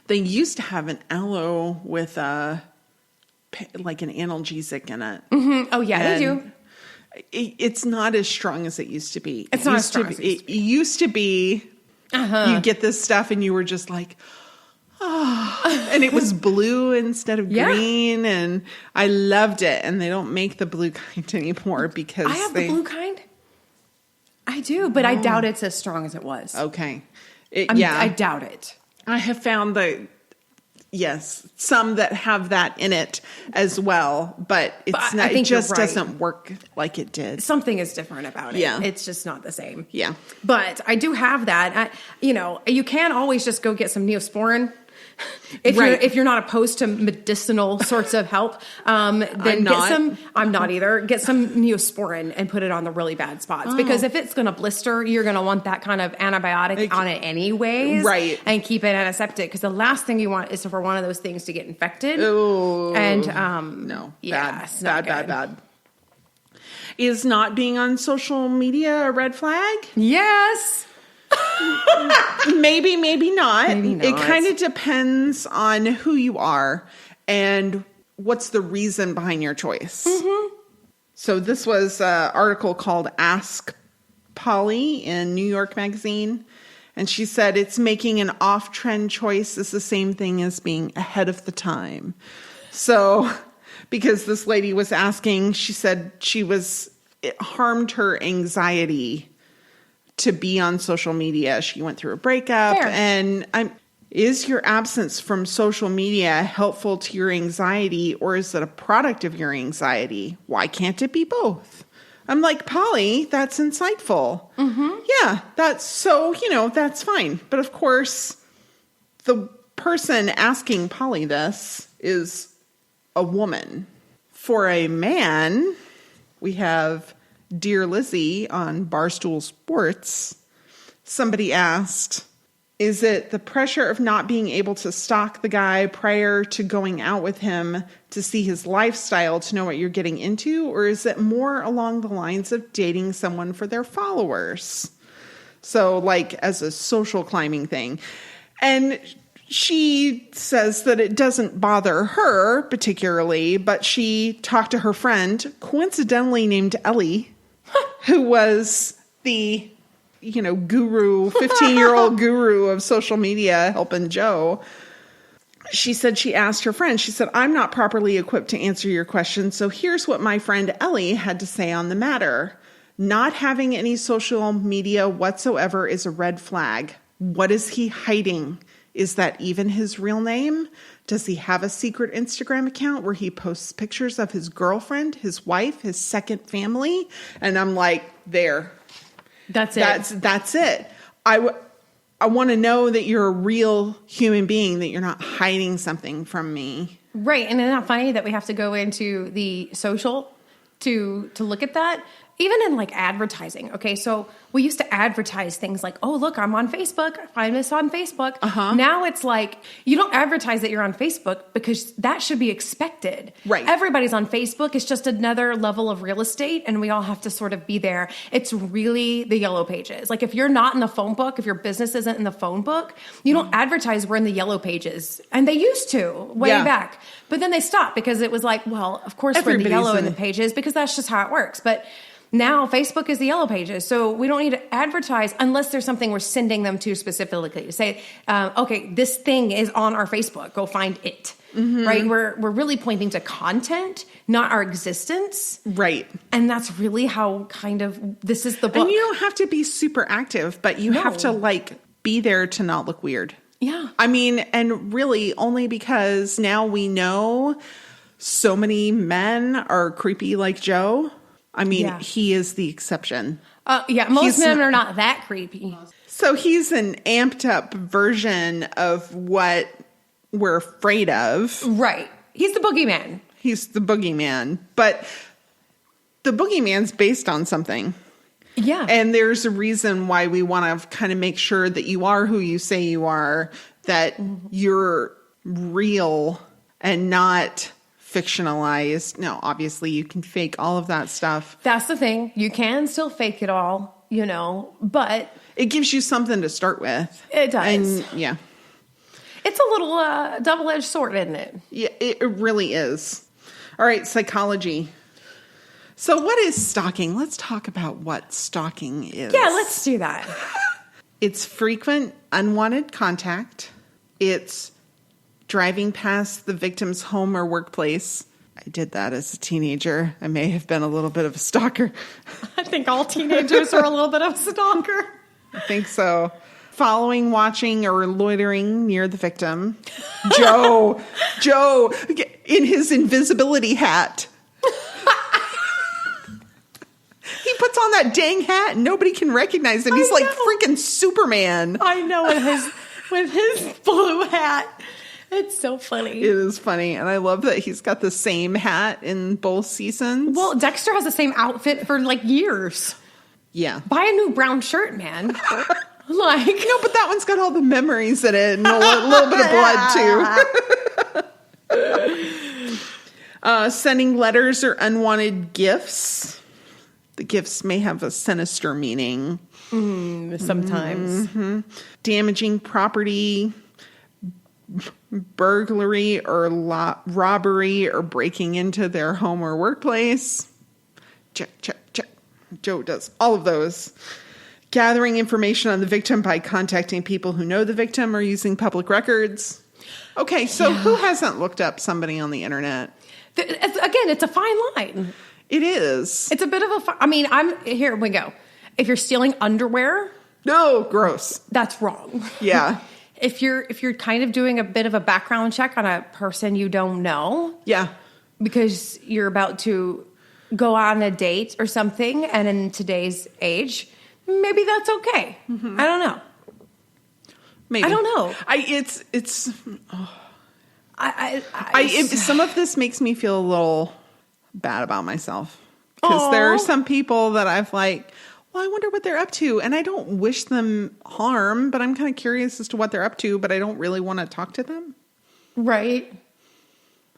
They used to have an aloe with like an analgesic in it. Mm-hmm. Oh yeah, they do. It's not as strong as it used to be. It's not as strong as it used to be. It used to be. You get this stuff, and you were just like. Oh, and it was blue instead of green, and I loved it. And they don't make the blue kind anymore because I have the blue kind. I do, but I doubt it's as strong as it was. Okay, I doubt it. I have found some that have that in it as well, but it's not. It just doesn't work like it did. Something is different about it. Yeah, it's just not the same. Yeah, but I do have that. You can always just go get some Neosporin. If you're not opposed to medicinal sorts of help, then get some. I'm not either. Get some Neosporin and put it on the really bad spots because if it's going to blister, you're going to want that kind of antibiotic on it anyways, right? And keep it antiseptic because the last thing you want is for one of those things to get infected. Ooh, and no, bad. Is not being on social media a red flag? Yes. Maybe not. It kind of depends on who you are and what's the reason behind your choice. Mm-hmm. So this was an article called Ask Polly in New York Magazine. And she said it's making an off-trend choice is the same thing as being ahead of the time. So because this lady was asking, she said it harmed her anxiety to be on social media. She went through a breakup. Fair. And is your absence from social media helpful to your anxiety, or is it a product of your anxiety? Why can't it be both? I'm like, Polly, that's insightful. Mm-hmm. Yeah, that's fine. But of course, the person asking Polly this is a woman. For a man, we have Dear Lizzie on Barstool Sports. Somebody asked, is it the pressure of not being able to stalk the guy prior to going out with him to see his lifestyle to know what you're getting into? Or is it more along the lines of dating someone for their followers? So like as a social climbing thing. And she says that it doesn't bother her particularly, but she talked to her friend, coincidentally named Ellie, who was the, guru, 15-year-old guru of social media helping Joe. She said she asked her friend, she said, I'm not properly equipped to answer your question, so here's what my friend Ellie had to say on the matter. Not having any social media whatsoever is a red flag. What is he hiding? Is that even his real name? Does he have a secret Instagram account where he posts pictures of his girlfriend, his wife, his second family? And I'm like, there. That's it. That's it. I want to know that you're a real human being, that you're not hiding something from me. Right. And isn't that funny that we have to go into the social to look at that? Even in like advertising. Okay, so we used to advertise things like, oh, look, I'm on Facebook. Find us on Facebook. Now it's like, you don't advertise that you're on Facebook because that should be expected. Right. Everybody's on Facebook. It's just another level of real estate, and we all have to sort of be there. It's really the yellow pages. Like if you're not in the phone book, if your business isn't in the phone book, you don't advertise we're in the yellow pages. And they used to way back. But then they stopped because it was like, well, of course we're in the yellow in the pages because that's just how it works. But now Facebook is the yellow pages, so we don't need to advertise unless there's something we're sending them to specifically. Say, okay, this thing is on our Facebook. Go find it. Right? We're really pointing to content, not our existence. Right. And that's really how kind of this is the book. And you don't have to be super active, but you have to like be there to not look weird. Yeah. I mean, and really only because now we know so many men are creepy like Joe. I mean, he is the exception. Most men are not that creepy. So he's an amped up version of what we're afraid of. Right. He's the boogeyman. He's the boogeyman. But the boogeyman's based on something. Yeah. And there's a reason why we want to kind of make sure that you are who you say you are, that you're real and not fictionalized. No, obviously you can fake all of that stuff. That's the thing. You can still fake it all, but it gives you something to start with. It does. And it's a little double-edged sword, isn't it? Yeah, it really is. All right, psychology. So what is stalking? Let's talk about what stalking is. Yeah, let's do that. It's frequent unwanted contact. It's driving past the victim's home or workplace. I did that as a teenager. I may have been a little bit of a stalker. I think all teenagers are a little bit of a stalker. I think so. Following, watching, or loitering near the victim. Joe, in his invisibility hat. He puts on that dang hat and nobody can recognize him. He's like freaking Superman. I know, with his blue hat. It's so funny. It is funny. And I love that he's got the same hat in both seasons. Well, Dexter has the same outfit for like years. Yeah. Buy a new brown shirt, man. But that one's got all the memories in it and a little bit of blood too. Sending letters or unwanted gifts. The gifts may have a sinister meaning. Sometimes. Damaging property. Burglary or robbery or breaking into their home or workplace. Check. Joe does all of those. Gathering information on the victim by contacting people who know the victim or using public records. Okay, so who hasn't looked up somebody on the internet? Again, it's a fine line. It is. It's a bit of here we go. If you're stealing underwear. No, gross. That's wrong. Yeah. If you're kind of doing a bit of a background check on a person you don't know. Yeah. Because you're about to go on a date or something, and in today's age, maybe that's okay. I don't know. Maybe. I don't know. Some of this makes me feel a little bad about myself. Because there are some people that I've like, well, I wonder what they're up to. And I don't wish them harm, but I'm kind of curious as to what they're up to, but I don't really want to talk to them. Right.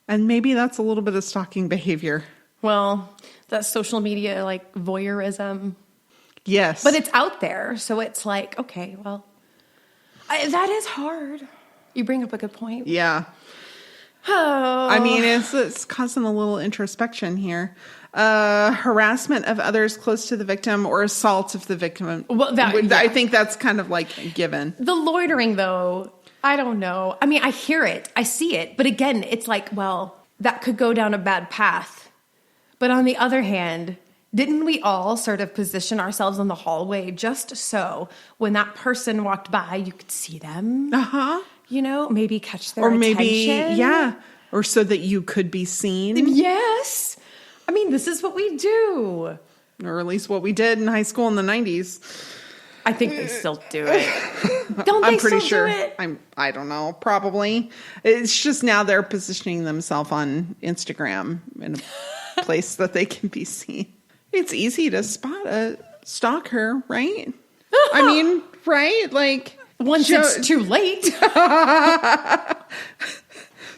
And maybe that's a little bit of stalking behavior. Well, that's social media, like voyeurism. Yes. But it's out there. So it's like, okay, well, that is hard. You bring up a good point. Yeah. Oh. I mean, it's causing a little introspection here. Harassment of others close to the victim or assault of the victim. Well, I think that's kind of like a given. The loitering, though, I don't know. I mean, I hear it. I see it. But again, it's like, well, that could go down a bad path. But on the other hand, didn't we all sort of position ourselves in the hallway just so when that person walked by, you could see them? Uh-huh. Maybe catch their attention. Or maybe, or so that you could be seen. Yes. I mean, this is what we do. or at least what we did in high school in the 90s. I think they still do it. Don't they I'm pretty still sure. do it? I don't know. Probably. It's just now they're positioning themselves on Instagram in a place that they can be seen. It's easy to spot a stalker, right? I mean, right? Like once it's too late.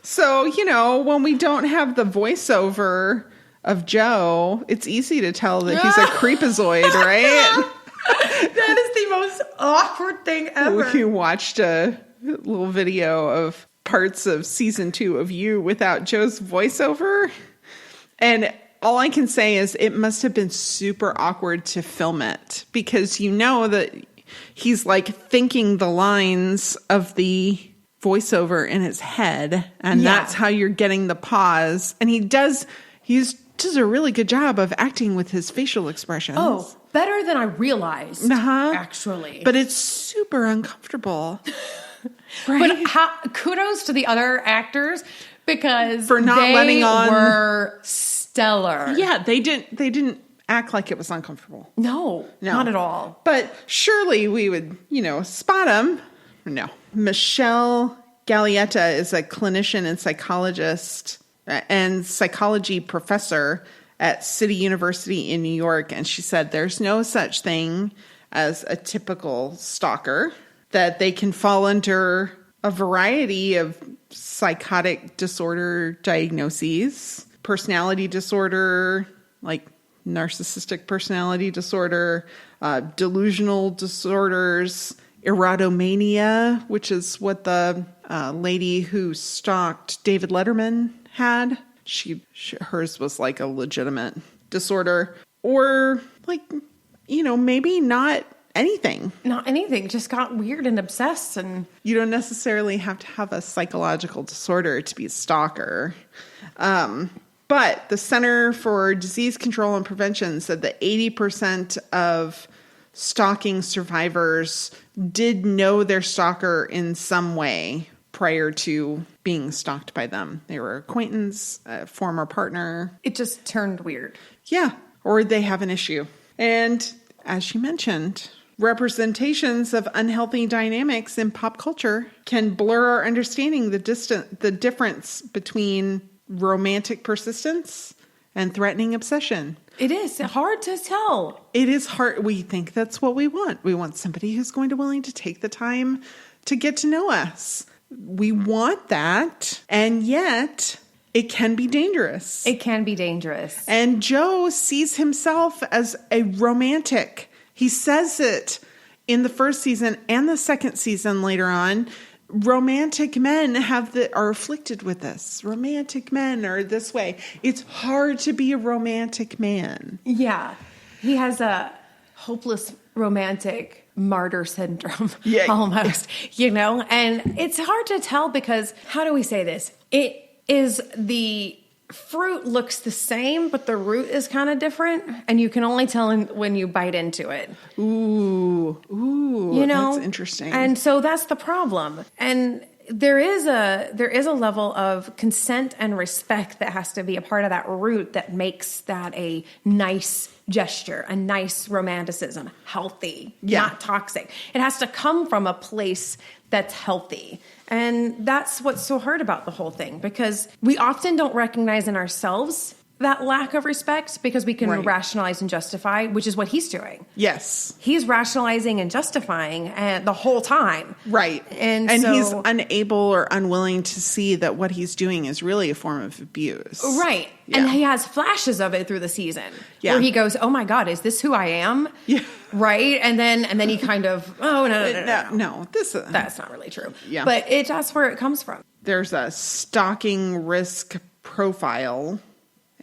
So, when we don't have the voiceover of Joe, it's easy to tell that he's a creepazoid, right? That is the most awkward thing ever. We watched a little video of parts of season 2 of You without Joe's voiceover. And all I can say is it must have been super awkward to film it because that he's like thinking the lines of the voiceover in his head. And that's how you're getting the pause. And he does a really good job of acting with his facial expressions. Oh, better than I realized, actually. But it's super uncomfortable. Right? But kudos to the other acters because for not letting on. Were stellar. Yeah, they didn't act like it was uncomfortable. No, not at all. But surely we would, spot them. No. Michelle Gallietta is a clinician and psychologist and psychology professor at City University in New York. And she said there's no such thing as a typical stalker, that they can fall under a variety of psychotic disorder diagnoses, personality disorder, like narcissistic personality disorder, delusional disorders, erotomania, which is what the lady who stalked David Letterman had. Hers was like a legitimate disorder, or like, maybe not anything. Not anything. Just got weird and obsessed. And you don't necessarily have to have a psychological disorder to be a stalker. But the Center for Disease Control and Prevention said that 80% of stalking survivors did know their stalker in some way prior to being stalked by them. They were acquaintance, a former partner. It just turned weird. Yeah. Or they have an issue. And as you mentioned, representations of unhealthy dynamics in pop culture can blur our understanding the difference between romantic persistence and threatening obsession. It is hard to tell. It is hard. We think that's what we want. We want somebody who's going to willing to take the time to get to know us. We want that. And yet it can be dangerous. It can be dangerous. And Joe sees himself as a romantic. He says it in the first season and the second season later on. Romantic men are afflicted with this. Romantic men are this way. It's hard to be a romantic man. Yeah. He has a hopeless romantic martyr syndrome, almost, and it's hard to tell because, how do we say this? It is the fruit looks the same, but the root is kind of different, and you can only tell when you bite into it. Ooh, that's interesting. And so that's the problem. And there is a level of consent and respect that has to be a part of that root that makes that a nice gesture, a nice romanticism, healthy, not toxic. It has to come from a place that's healthy. And that's what's so hard about the whole thing, because we often don't recognize in ourselves that lack of respect because we can rationalize and justify, which is what he's doing. Yes. He's rationalizing and justifying the whole time. Right. And so, he's unable or unwilling to see that what he's doing is really a form of abuse. Right. Yeah. And he has flashes of it through the season where he goes, oh my God, is this who I am? Yeah. Right. And then he kind of, oh, no. That's not really true. Yeah. But that's where it comes from. There's a stalking risk profile.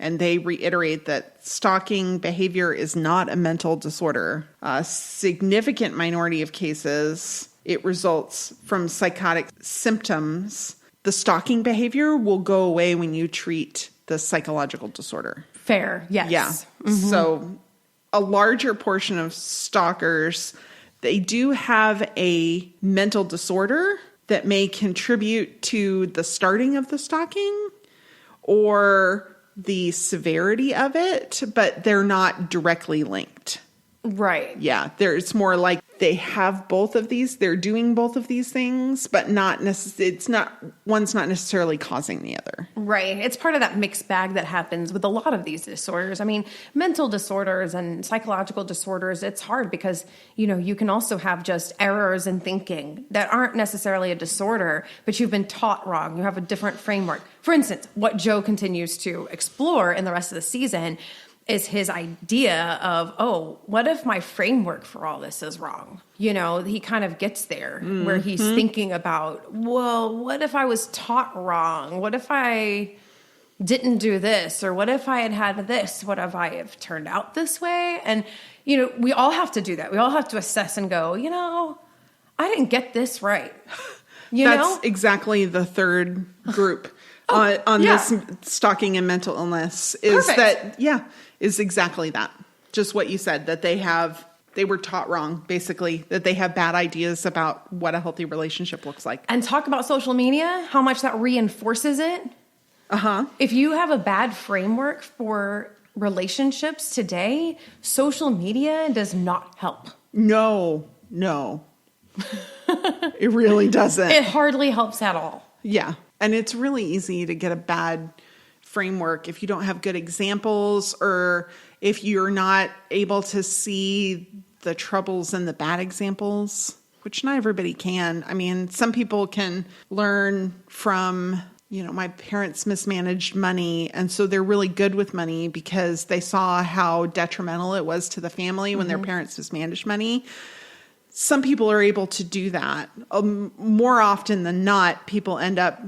And they reiterate that stalking behavior is not a mental disorder. A significant minority of cases, it results from psychotic symptoms. The stalking behavior will go away when you treat the psychological disorder. Fair, yes. Yeah. Mm-hmm. So a larger portion of stalkers, they do have a mental disorder that may contribute to the starting of the stalking, or the severity of it, but they're not directly linked. Right. Yeah. It's more like they have both of these. They're doing both of these things, but not necessarily, one's not necessarily causing the other. Right. It's part of that mixed bag that happens with a lot of these disorders. I mean, mental disorders and psychological disorders, it's hard because, you can also have just errors in thinking that aren't necessarily a disorder, but you've been taught wrong. You have a different framework. For instance, what Joe continues to explore in the rest of the season is his idea of, what if my framework for all this is wrong? He kind of gets there where he's thinking about, well, what if I was taught wrong? What if I didn't do this? Or what if I had this? What if I have turned out this way? And, we all have to do that. We all have to assess and go, I didn't get this right. That's exactly the third group on this stalking and mental illness is Perfect. is exactly that. Just what you said, that they were taught wrong, basically, that they have bad ideas about what a healthy relationship looks like. And talk about social media, how much that reinforces it. Uh-huh. If you have a bad framework for relationships today, social media does not help. No. It really doesn't. It hardly helps at all. Yeah. And it's really easy to get a bad framework if you don't have good examples or if you're not able to see the troubles in the bad examples, which not everybody can. I mean, some people can learn from, my parents mismanaged money. And so they're really good with money because they saw how detrimental it was to the family when their parents mismanaged money. Some people are able to do that. More often than not, people end up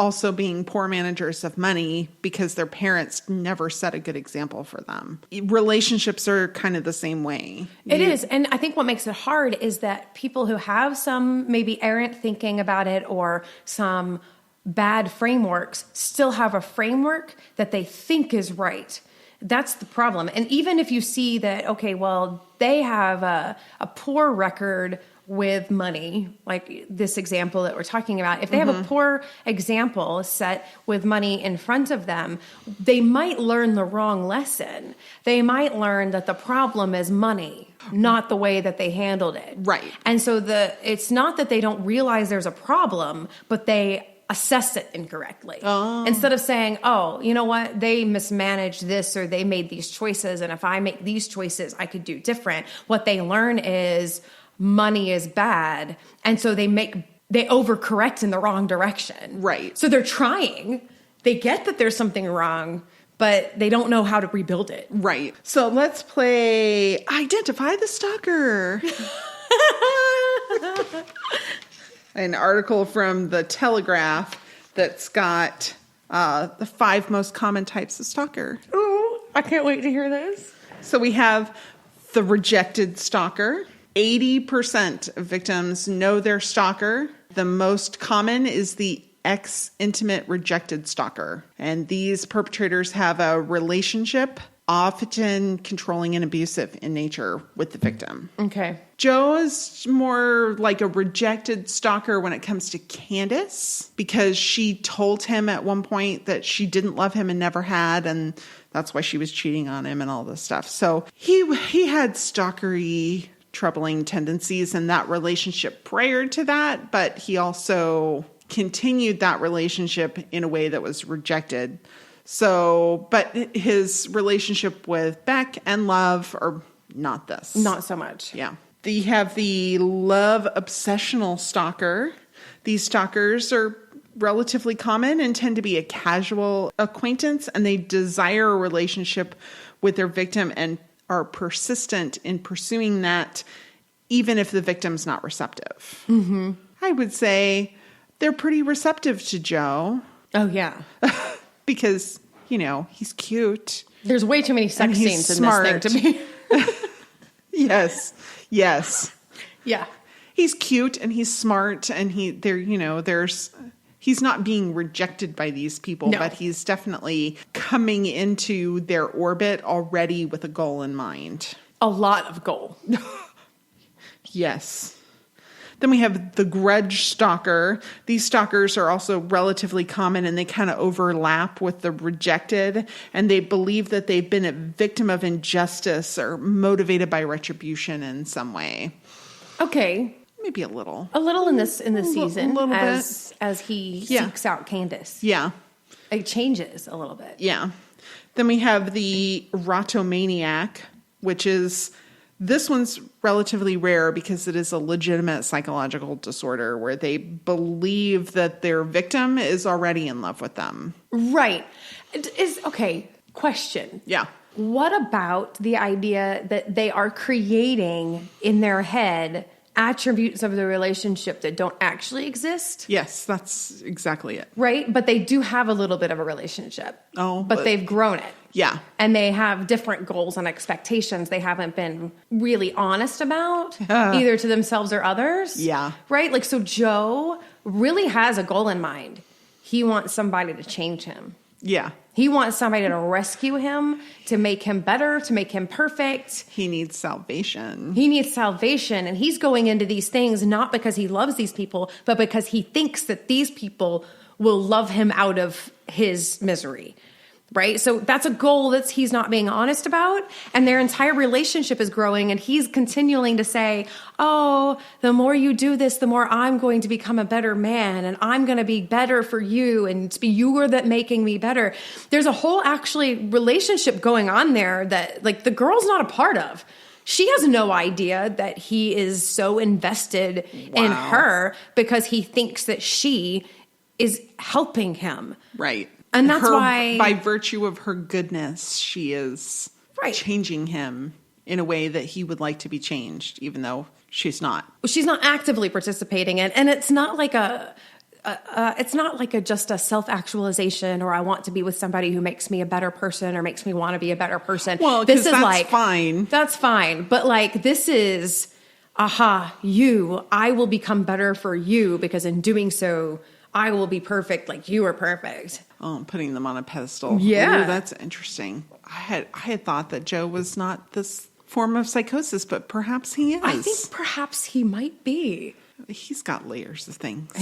also being poor managers of money because their parents never set a good example for them. Relationships are kind of the same way. It is. And I think what makes it hard is that people who have some maybe errant thinking about it or some bad frameworks still have a framework that they think is right. That's the problem. And even if you see that, okay, well, they have a poor record with money, like this example that we're talking about, if they have a poor example set with money in front of them, they might learn the wrong lesson. They might learn that the problem is money, not the way that they handled it. Right. And so it's not that they don't realize there's a problem, but they assess it incorrectly. Oh. Instead of saying, you know what, they mismanaged this or they made these choices, and if I make these choices, I could do different. What they learn is money is bad, and so they overcorrect in the wrong direction. Right. So they're trying. They get that there's something wrong, but they don't know how to rebuild it. Right. So let's play Identify the Stalker. An article from the Telegraph that's got the 5 most common types of stalker. Ooh, I can't wait to hear this. So we have the rejected stalker. 80% of victims know their stalker. The most common is the ex-intimate rejected stalker. And these perpetrators have a relationship, often controlling and abusive in nature, with the victim. Okay. Joe is more like a rejected stalker when it comes to Candace because she told him at one point that she didn't love him and never had, and that's why she was cheating on him and all this stuff. So he had stalkery, troubling tendencies in that relationship prior to that, but he also continued that relationship in a way that was rejected. So, but his relationship with Beck and Love are not this. Not so much. Yeah. You have the love obsessional stalker. These stalkers are relatively common and tend to be a casual acquaintance, and they desire a relationship with their victim and are persistent in pursuing that, even if the victim's not receptive. Mm-hmm. I would say they're pretty receptive to Joe. Oh, yeah. Because, he's cute. There's way too many sex scenes smart. in this thing to me. Yes. Yeah. He's cute and he's smart and he's not being rejected by these people, but he's definitely coming into their orbit already with a goal in mind. A lot of goal. Yes. Then we have the grudge stalker. These stalkers are also relatively common, and they kind of overlap with the rejected, and they believe that they've been a victim of injustice or motivated by retribution in some way. Okay. Maybe a little in this season, a little as he seeks out Candace. Yeah. It changes a little bit. Yeah. Then we have the erotomaniac, which is, this one's relatively rare because it is a legitimate psychological disorder where they believe that their victim is already in love with them. Right. Question. Yeah. What about the idea that they are creating in their head attributes of the relationship that don't actually exist? Yes, that's exactly it. Right? But they do have a little bit of a relationship. Oh. But they've grown it. Yeah. And they have different goals and expectations they haven't been really honest about, either to themselves or others. Yeah. Right? Like, so Joe really has a goal in mind. He wants somebody to change him. Yeah. He wants somebody to rescue him, to make him better, to make him perfect. He needs salvation. And he's going into these things not because he loves these people, but because he thinks that these people will love him out of his misery. Right? So that's a goal that he's not being honest about. And their entire relationship is growing. And he's continuing to say, oh, the more you do this, the more I'm going to become a better man. And I'm going to be better for you. And it's you that making me better. There's a whole actually relationship going on there that like the girl's not a part of. She has no idea that he is so invested in her because he thinks that she is helping him. Right. And that's why, by virtue of her goodness, she is changing him in a way that he would like to be changed, even though she's not. She's not actively participating in, and it's not like just a self-actualization or I want to be with somebody who makes me a better person or makes me want to be a better person. Well, this is that's fine. That's fine, but like this is, I will become better for you because in doing so, I will be perfect like you are perfect. Oh, I'm putting them on a pedestal. Yeah. Ooh, that's interesting. I had thought that Joe was not this form of psychosis, but perhaps he is. I think perhaps he might be. He's got layers of things.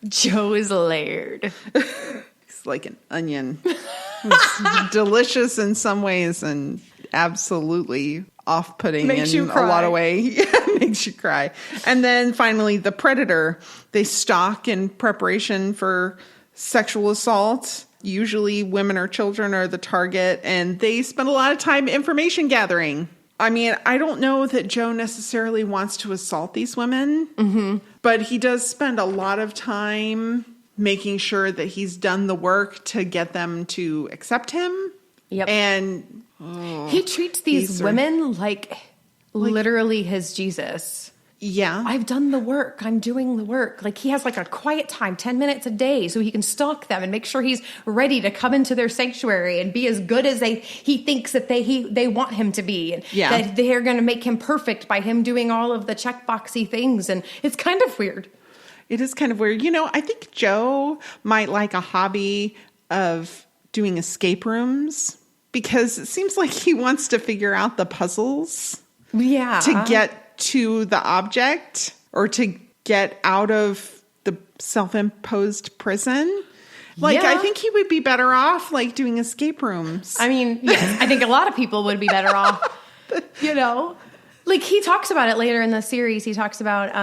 Joe is layered. He's like an onion. It's delicious in some ways and absolutely off-putting in a lot of ways. Makes you cry. And then finally, the predator. They stalk in preparation for sexual assault. Usually women or children are the target, and they spend a lot of time information gathering. I mean, I don't know that Joe necessarily wants to assault these women, but he does spend a lot of time making sure that he's done the work to get them to accept him. Yep. And he treats these women like literally his Jesus. Yeah. I've done the work. I'm doing the work. Like he has like a quiet time, 10 minutes a day so he can stalk them and make sure he's ready to come into their sanctuary and be as good as he thinks that they want him to be. And that they're going to make him perfect by him doing all of the checkboxy things. And it's kind of weird. It is kind of weird. You know, I think Joe might like a hobby of doing escape rooms because it seems like he wants to figure out the puzzles. Yeah. To get to the object or to get out of the self-imposed prison. Like, I think he would be better off, like, doing escape rooms. I mean, yes, I think a lot of people would be better off, you know? Like, he talks about it later in the series. He talks about,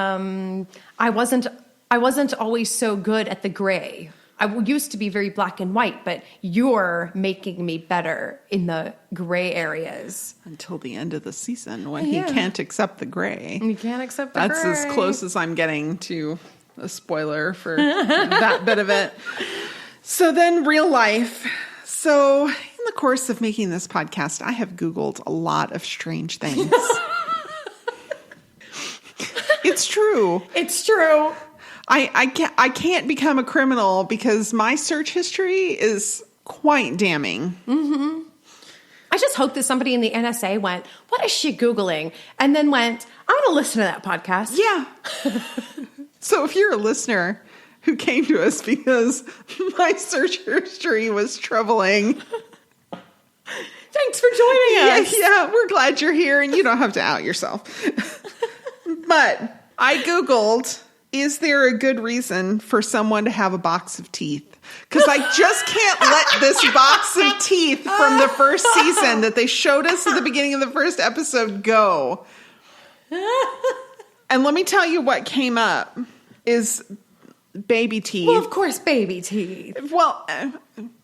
I wasn't always so good at the gray. I used to be very black and white, but you're making me better in the gray areas. Until the end of the season when he can't accept the gray. He can't accept the gray. That's as close as I'm getting to a spoiler for that bit of it. So then real life. So in the course of making this podcast, I have Googled a lot of strange things. It's true. It's true. I can't become a criminal because my search history is quite damning. Mm-hmm. I just hope that somebody in the NSA went, what is she Googling? And then went, I'm going to listen to that podcast. Yeah. So if you're a listener who came to us because my search history was troubling, then Thanks for joining us. Yeah, we're glad you're here, and you don't have to out yourself. But I Googled, is there a good reason for someone to have a box of teeth? Because I just can't let this box of teeth from the first season that they showed us at the beginning of the first episode go. And let me tell you what came up is baby teeth. Well, of course, baby teeth. Well,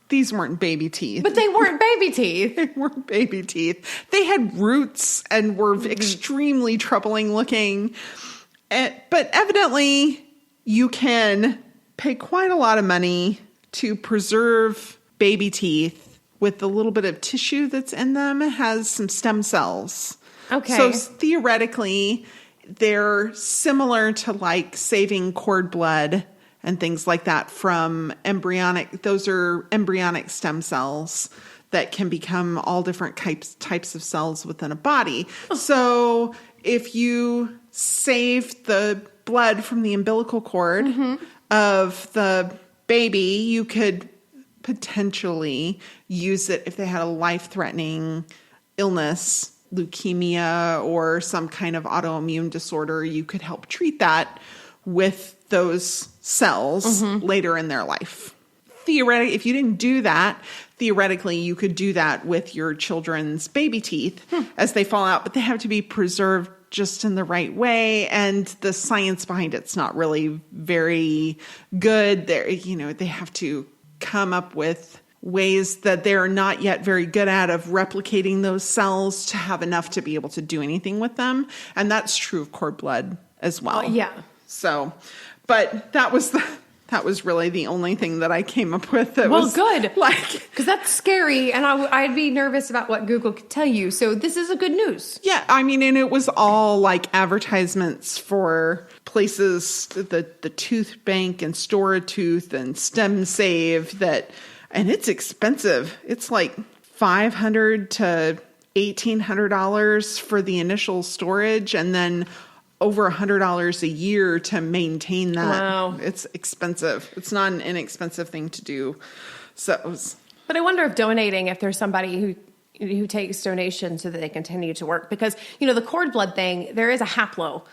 these weren't baby teeth. But they weren't baby teeth. They weren't baby teeth. They had roots and were extremely troubling looking. But evidently, you can pay quite a lot of money to preserve baby teeth with the little bit of tissue that's in them. It has some stem cells. Okay. So theoretically, they're similar to like saving cord blood and things like that from embryonic. Those are embryonic stem cells that can become all different types of cells within a body. So if you save the blood from the umbilical cord of the baby, you could potentially use it if they had a life-threatening illness, leukemia, or some kind of autoimmune disorder. You could help treat that with those cells later in their life. Theoretically, if you didn't do that, theoretically, you could do that with your children's baby teeth as they fall out, but they have to be preserved just in the right way. And the science behind it's not really very good. They have to come up with ways that they're not yet very good at of replicating those cells to have enough to be able to do anything with them. And that's true of cord blood as well. Yeah. So, but that was really the only thing that I came up with. That was good. Because that's scary, and I'd be nervous about what Google could tell you. So this is a good news. Yeah, I mean, and it was all like advertisements for places, the tooth bank and Store a Tooth and Stem Save and it's expensive. It's like $500 to $1,800 for the initial storage, and then over $100 a year to maintain that. Wow. It's expensive. It's not an inexpensive thing to do. But I wonder if there's somebody who takes donations so that they continue to work, because the cord blood thing, there is a haplo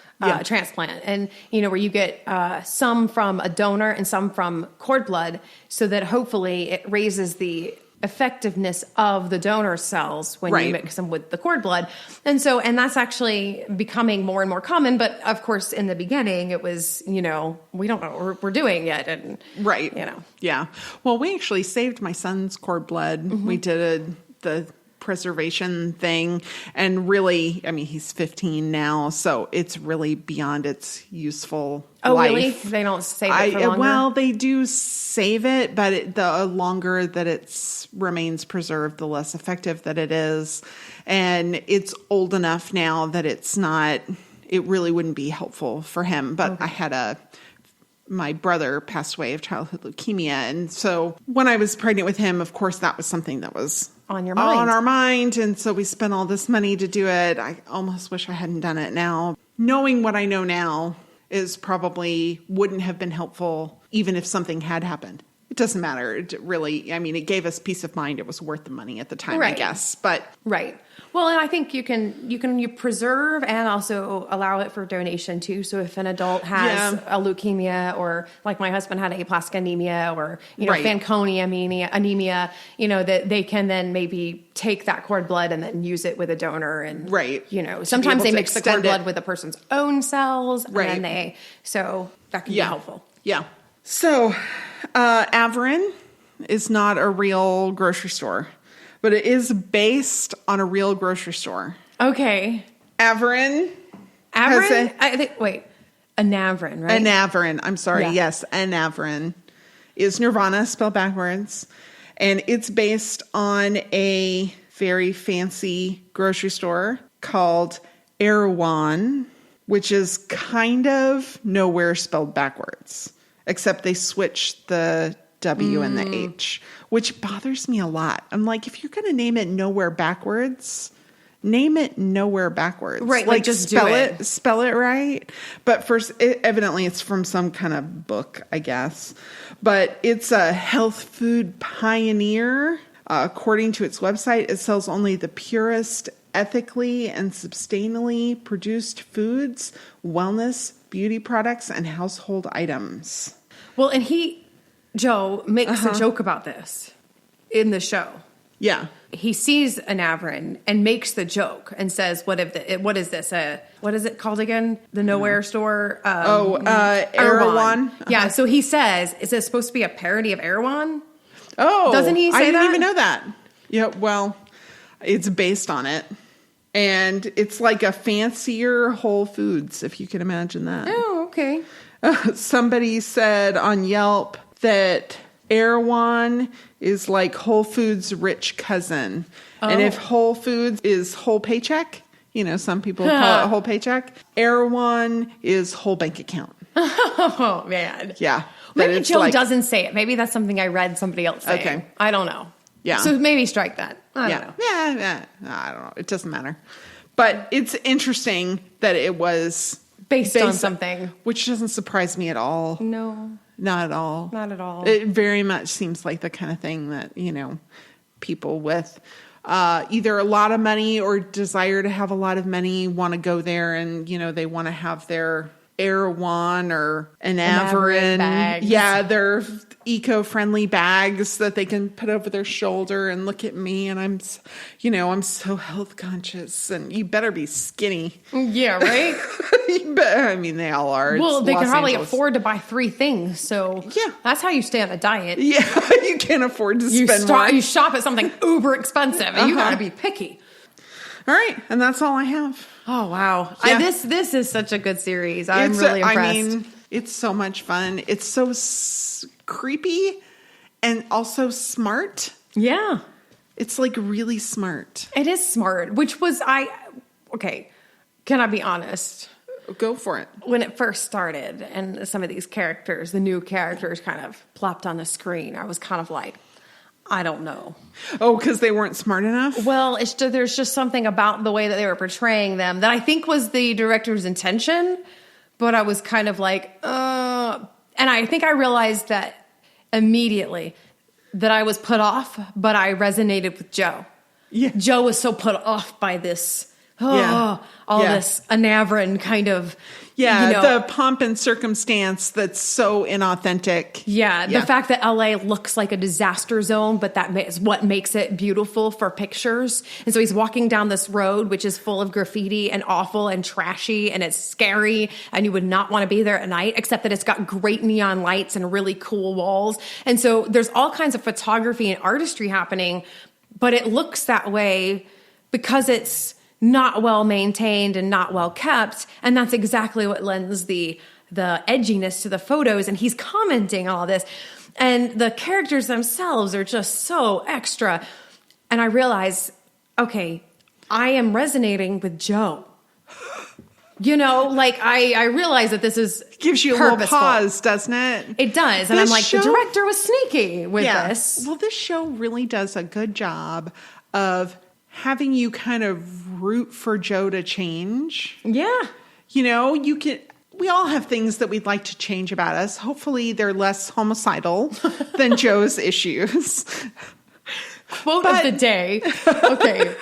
transplant, and where you get some from a donor and some from cord blood, so that hopefully it raises the effectiveness of the donor cells when you mix them with the cord blood. And that's actually becoming more and more common. But of course, in the beginning, it was, we don't know what we're doing yet. And, Yeah. Well, we actually saved my son's cord blood. We did the preservation thing, and really, I mean, he's 15 now, so it's really beyond its useful life. Really? They don't save it for longer? Well, they do save it, but the longer that it remains preserved, the less effective that it is. And it's old enough now that it really wouldn't be helpful for him. But I my brother passed away of childhood leukemia. And so when I was pregnant with him, of course, that was something that was on our mind. And so we spent all this money to do it. I almost wish I hadn't done it now. Knowing what I know now is probably wouldn't have been helpful even if something had happened. It doesn't matter. It really, I mean, it gave us peace of mind. It was worth the money at the time, I guess. But well, and I think you preserve and also allow it for donation too. So if an adult has a leukemia, or like my husband had aplastic anemia, or Fanconi anemia, that they can then maybe take that cord blood and then use it with a donor. And sometimes they mix the cord blood with a person's own cells, and so that can be helpful. Yeah. So Averin is not a real grocery store, but it is based on a real grocery store. Okay. Averin? Anavrin, right? Anavrin. I'm sorry. Yeah. Yes, Anavrin is Nirvana, spelled backwards. And it's based on a very fancy grocery store called Erewhon, which is kind of Nowhere spelled backwards, except they switched the W and the H, which bothers me a lot. I'm like, if you're going to name it Nowhere backwards, name it Nowhere backwards. Right, like just spell it right. But first, evidently it's from some kind of book, I guess. But it's a health food pioneer, According to its website, it sells only the purest, ethically and sustainably produced foods, wellness, beauty products, and household items. Well, and Joe makes a joke about this in the show. Yeah. He sees an Averin and makes the joke and says, what is this? What is it called again? The nowhere store? Erewhon. Yeah, so he says, is this supposed to be a parody of Erewhon? Oh. Doesn't he say that? I didn't even know that. Yeah, well, it's based on it. And it's like a fancier Whole Foods, if you can imagine that. Oh, okay. Somebody said on Yelp that Erewhon is like Whole Foods' rich cousin. Oh. And if Whole Foods is whole paycheck, some people call it whole paycheck, Erewhon is whole bank account. Oh, man. Yeah. Maybe Joe doesn't say it. Maybe that's something I read somebody else saying. Okay. I don't know. Yeah. So maybe strike that. I don't know. Yeah. I don't know. It doesn't matter. But it's interesting that it was based on something. Which doesn't surprise me at all. No. Not at all. Not at all. It very much seems like the kind of thing that, people with either a lot of money or desire to have a lot of money want to go there and, they want to have their Erewhon or an Averin bags. Yeah, they're eco-friendly bags that they can put over their shoulder and look at me and I'm so health conscious and you better be skinny. Yeah, right? They all are. Well, they can probably afford to buy 3 things, so yeah, that's how you stay on a diet. Yeah, you can't afford to spend more. You shop at something uber expensive and you gotta be picky. All right, and that's all I have. Oh, wow. Yeah. This is such a good series. I'm really impressed. It's so much fun. It's so creepy and also smart. Yeah. It's like really smart. It is smart, which was okay, can I be honest? Go for it. When it first started and some of these characters, the new characters kind of plopped on the screen, I was kind of like, I don't know. Oh, because they weren't smart enough? Well, there's just something about the way that they were portraying them that I think was the director's intention, but I was kind of like, and I think I realized that immediately that I was put off, but I resonated with Joe. Yeah. Joe was so put off by this, this Anavrin kind of... Yeah, the pomp and circumstance that's so inauthentic. Yeah, the fact that LA looks like a disaster zone, but that is what makes it beautiful for pictures. And so he's walking down this road, which is full of graffiti and awful and trashy, and it's scary, and you would not want to be there at night, except that it's got great neon lights and really cool walls. And so there's all kinds of photography and artistry happening, but it looks that way because it's not well maintained and not well kept, and that's exactly what lends the edginess to the photos. And he's commenting on all this, and the characters themselves are just so extra. And I realize, okay, I am resonating with Joe. I realize that this is gives you purposeful. A little pause, doesn't it? It does, and I'm like, the director was sneaky with this. Well, this show really does a good job of having you kind of root for Joe to change. Yeah. We all have things that we'd like to change about us. Hopefully they're less homicidal than Joe's issues. Quote of the day. Okay.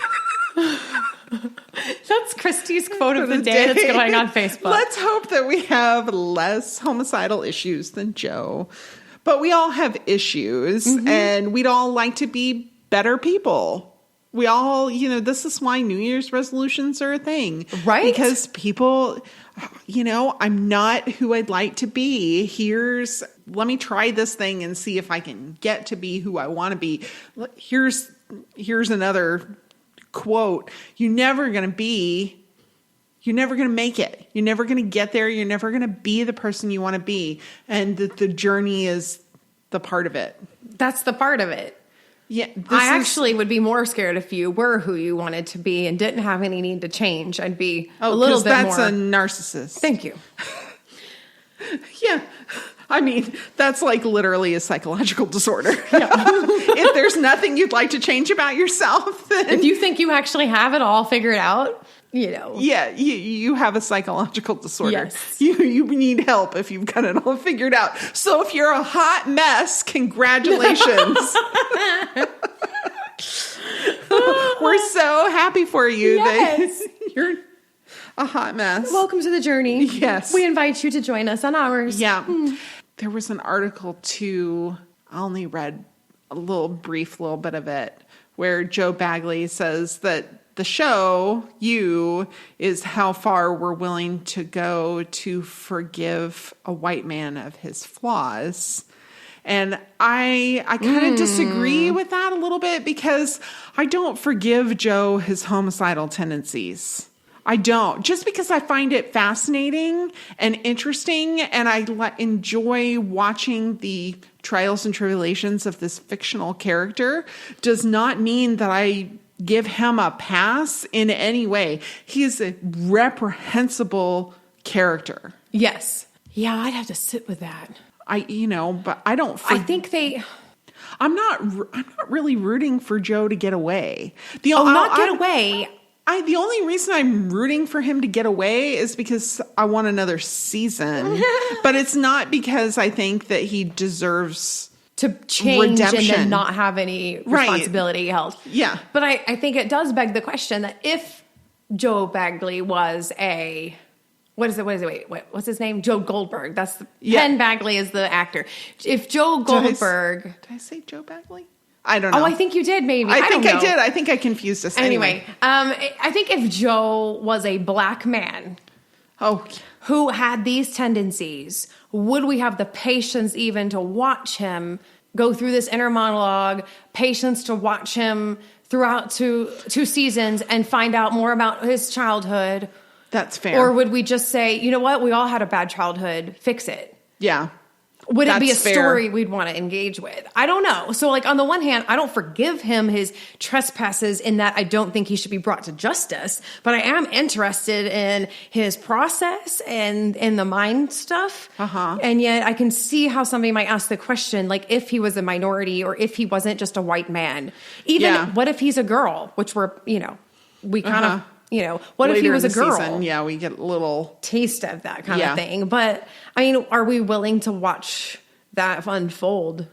That's Christy's quote of the day that's going on Facebook. Let's hope that we have less homicidal issues than Joe. But we all have issues, and we'd all like to be better people. We all, this is why New Year's resolutions are a thing. Right. Because people, I'm not who I'd like to be. Let me try this thing and see if I can get to be who I want to be. Here's another quote. You're never going to make it. You're never going to get there. You're never going to be the person you want to be. And the journey is the part of it. That's the part of it. Yeah, I actually would be more scared if you were who you wanted to be and didn't have any need to change. I'd be a little bit more. That's a narcissist. Thank you. Yeah. That's like literally a psychological disorder. Yeah. If there's nothing you'd like to change about yourself, then... If you think you actually have it all figured out, Yeah, you have a psychological disorder. Yes. You need help if you've got it all figured out. So if you're a hot mess, congratulations. We're so happy for you Yes. that you're a hot mess. Welcome to the journey. Yes. We invite you to join us on ours. Yeah. There was an article too, I only read a brief little bit of it, where Joe Bagley says that the show, You, is how far we're willing to go to forgive a white man of his flaws. And I kind of disagree with that a little bit, because I don't forgive Joe his homicidal tendencies. I don't. Just because I find it fascinating and interesting, and I enjoy watching the trials and tribulations of this fictional character, does not mean that I give him a pass in any way. He is a reprehensible character. Yes. Yeah, I'd have to sit with that. But I don't. I'm not really rooting for Joe to get away. Get away. The only reason I'm rooting for him to get away is because I want another season. But it's not because I think that he deserves to change redemption and then not have any responsibility held. Yeah. But I think it does beg the question that if Joe Bagley was what's his name? Joe Goldberg. That's Penn Bagley is the actor. If Joe Goldberg... Did I say Joe Bagley? I don't know. Oh, I think you did, maybe. I think I did. I think I confused us. Anyway, I think if Joe was a black man who had these tendencies, would we have the patience even to watch him go through this inner monologue, patience to watch him throughout two seasons and find out more about his childhood? That's fair. Or would we just say, you know what, we all had a bad childhood, fix it? Yeah. Would it be a story we'd want to engage with? I don't know. So, on the one hand, I don't forgive him his trespasses in that I don't think he should be brought to justice. But I am interested in his process and in the mind stuff. And yet I can see how somebody might ask the question, if he was a minority or if he wasn't just a white man. Even what if he's a girl, which we kind of... what Later if he was a girl? Season, we get a little taste of that kind of thing. But are we willing to watch that unfold?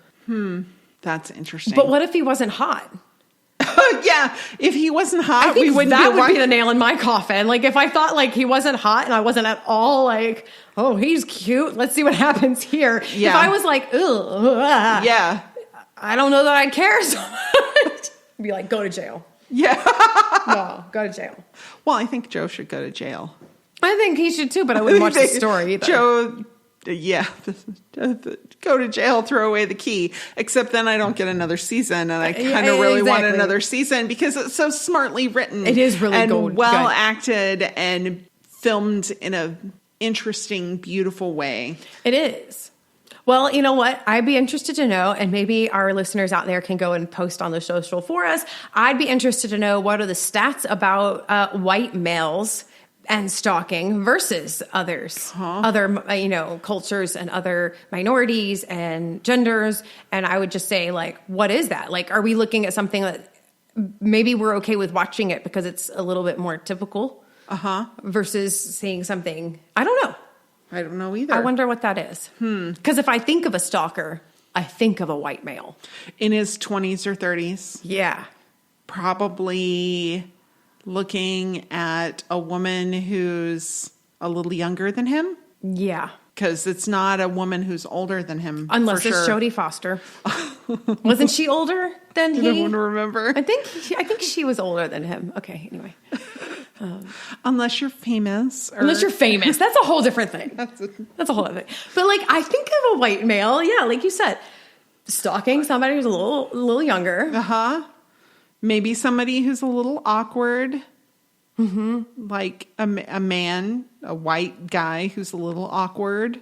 That's interesting. But what if he wasn't hot? Yeah, if he wasn't hot, we wouldn't. That would be the nail in my coffin. If I thought he wasn't hot and I wasn't at all oh, he's cute. Let's see what happens here. Yeah. If I was ugh, yeah, I don't know that I'd care so much. I'd be go to jail. Yeah. No, go to jail. Well, I think Joe should go to jail. I think he should too, but I wouldn't watch the story either. Joe, go to jail, throw away the key. Except then I don't get another season, and I kind of really want another season because it's so smartly written. It is really and well acted and filmed in a interesting, beautiful way. It is. Well, you know what? I'd be interested to know, and maybe our listeners out there can go and post on the social for us. I'd be interested to know what are the stats about white males and stalking versus others, other cultures and other minorities and genders. And I would just say, what is that? Are we looking at something that maybe we're okay with watching it because it's a little bit more typical versus seeing something, I don't know. I don't know either. I wonder what that is. Because if I think of a stalker, I think of a white male. In his 20s or 30s. Yeah. Probably looking at a woman who's a little younger than him. Yeah. Because it's not a woman who's older than him. Unless it's Jodie Foster. Wasn't she older than he? I don't want to remember. I think she was older than him. Okay, anyway. Unless you're famous. Unless you're famous. That's a whole different thing. That's a whole other thing. But I think of a white male, like you said, stalking somebody who's a little younger. Maybe somebody who's a little awkward. Like a man, a white guy who's a little awkward.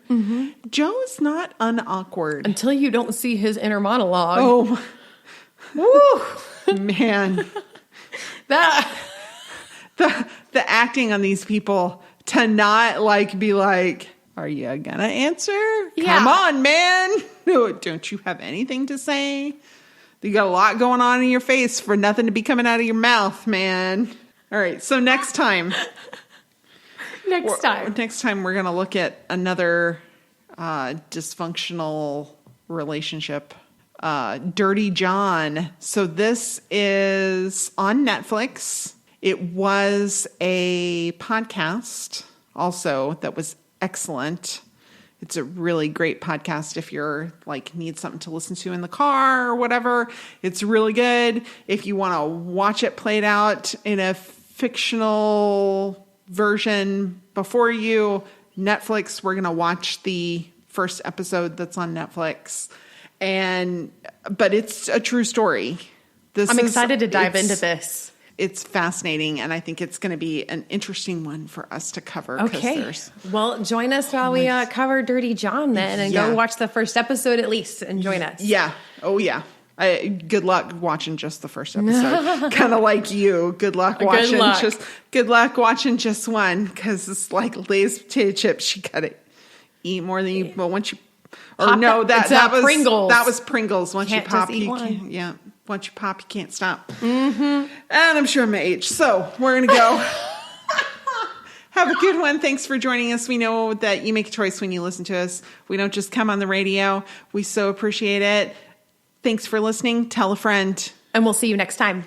Joe's not unawkward. Until you don't see his inner monologue. Oh. Woo! Man. The acting on these people to not be are you gonna answer? Yeah. Come on, man. No, don't you have anything to say? You got a lot going on in your face for nothing to be coming out of your mouth, man. All right, so next time. Next time we're going to look at another dysfunctional relationship. Dirty John. So this is on Netflix. It was a podcast also that was excellent. It's a really great podcast if you're like need something to listen to in the car or whatever. It's really good. If you want to watch it played out in a fictional version before you, Netflix, we're going to watch the first episode that's on Netflix. But it's a true story. I'm excited to dive into this. It's fascinating, and I think it's going to be an interesting one for us to cover. Okay. Well, join us while we cover Dirty John then, and go watch the first episode at least, and join us. Yeah. Oh, yeah. Good luck watching just the first episode. Kind of like you. Good luck watching just one, because it's like Lay's potato chips. You got to eat more than you. But once you, or pop no, that was Pringles. That was Pringles. Once you pop, you can't. Yeah. Once you pop, you can't stop. Mm-hmm. And I'm sure I'm my age. So we're going to go. Have a good one. Thanks for joining us. We know that you make a choice when you listen to us. We don't just come on the radio. We so appreciate it. Thanks for listening. Tell a friend. And we'll see you next time.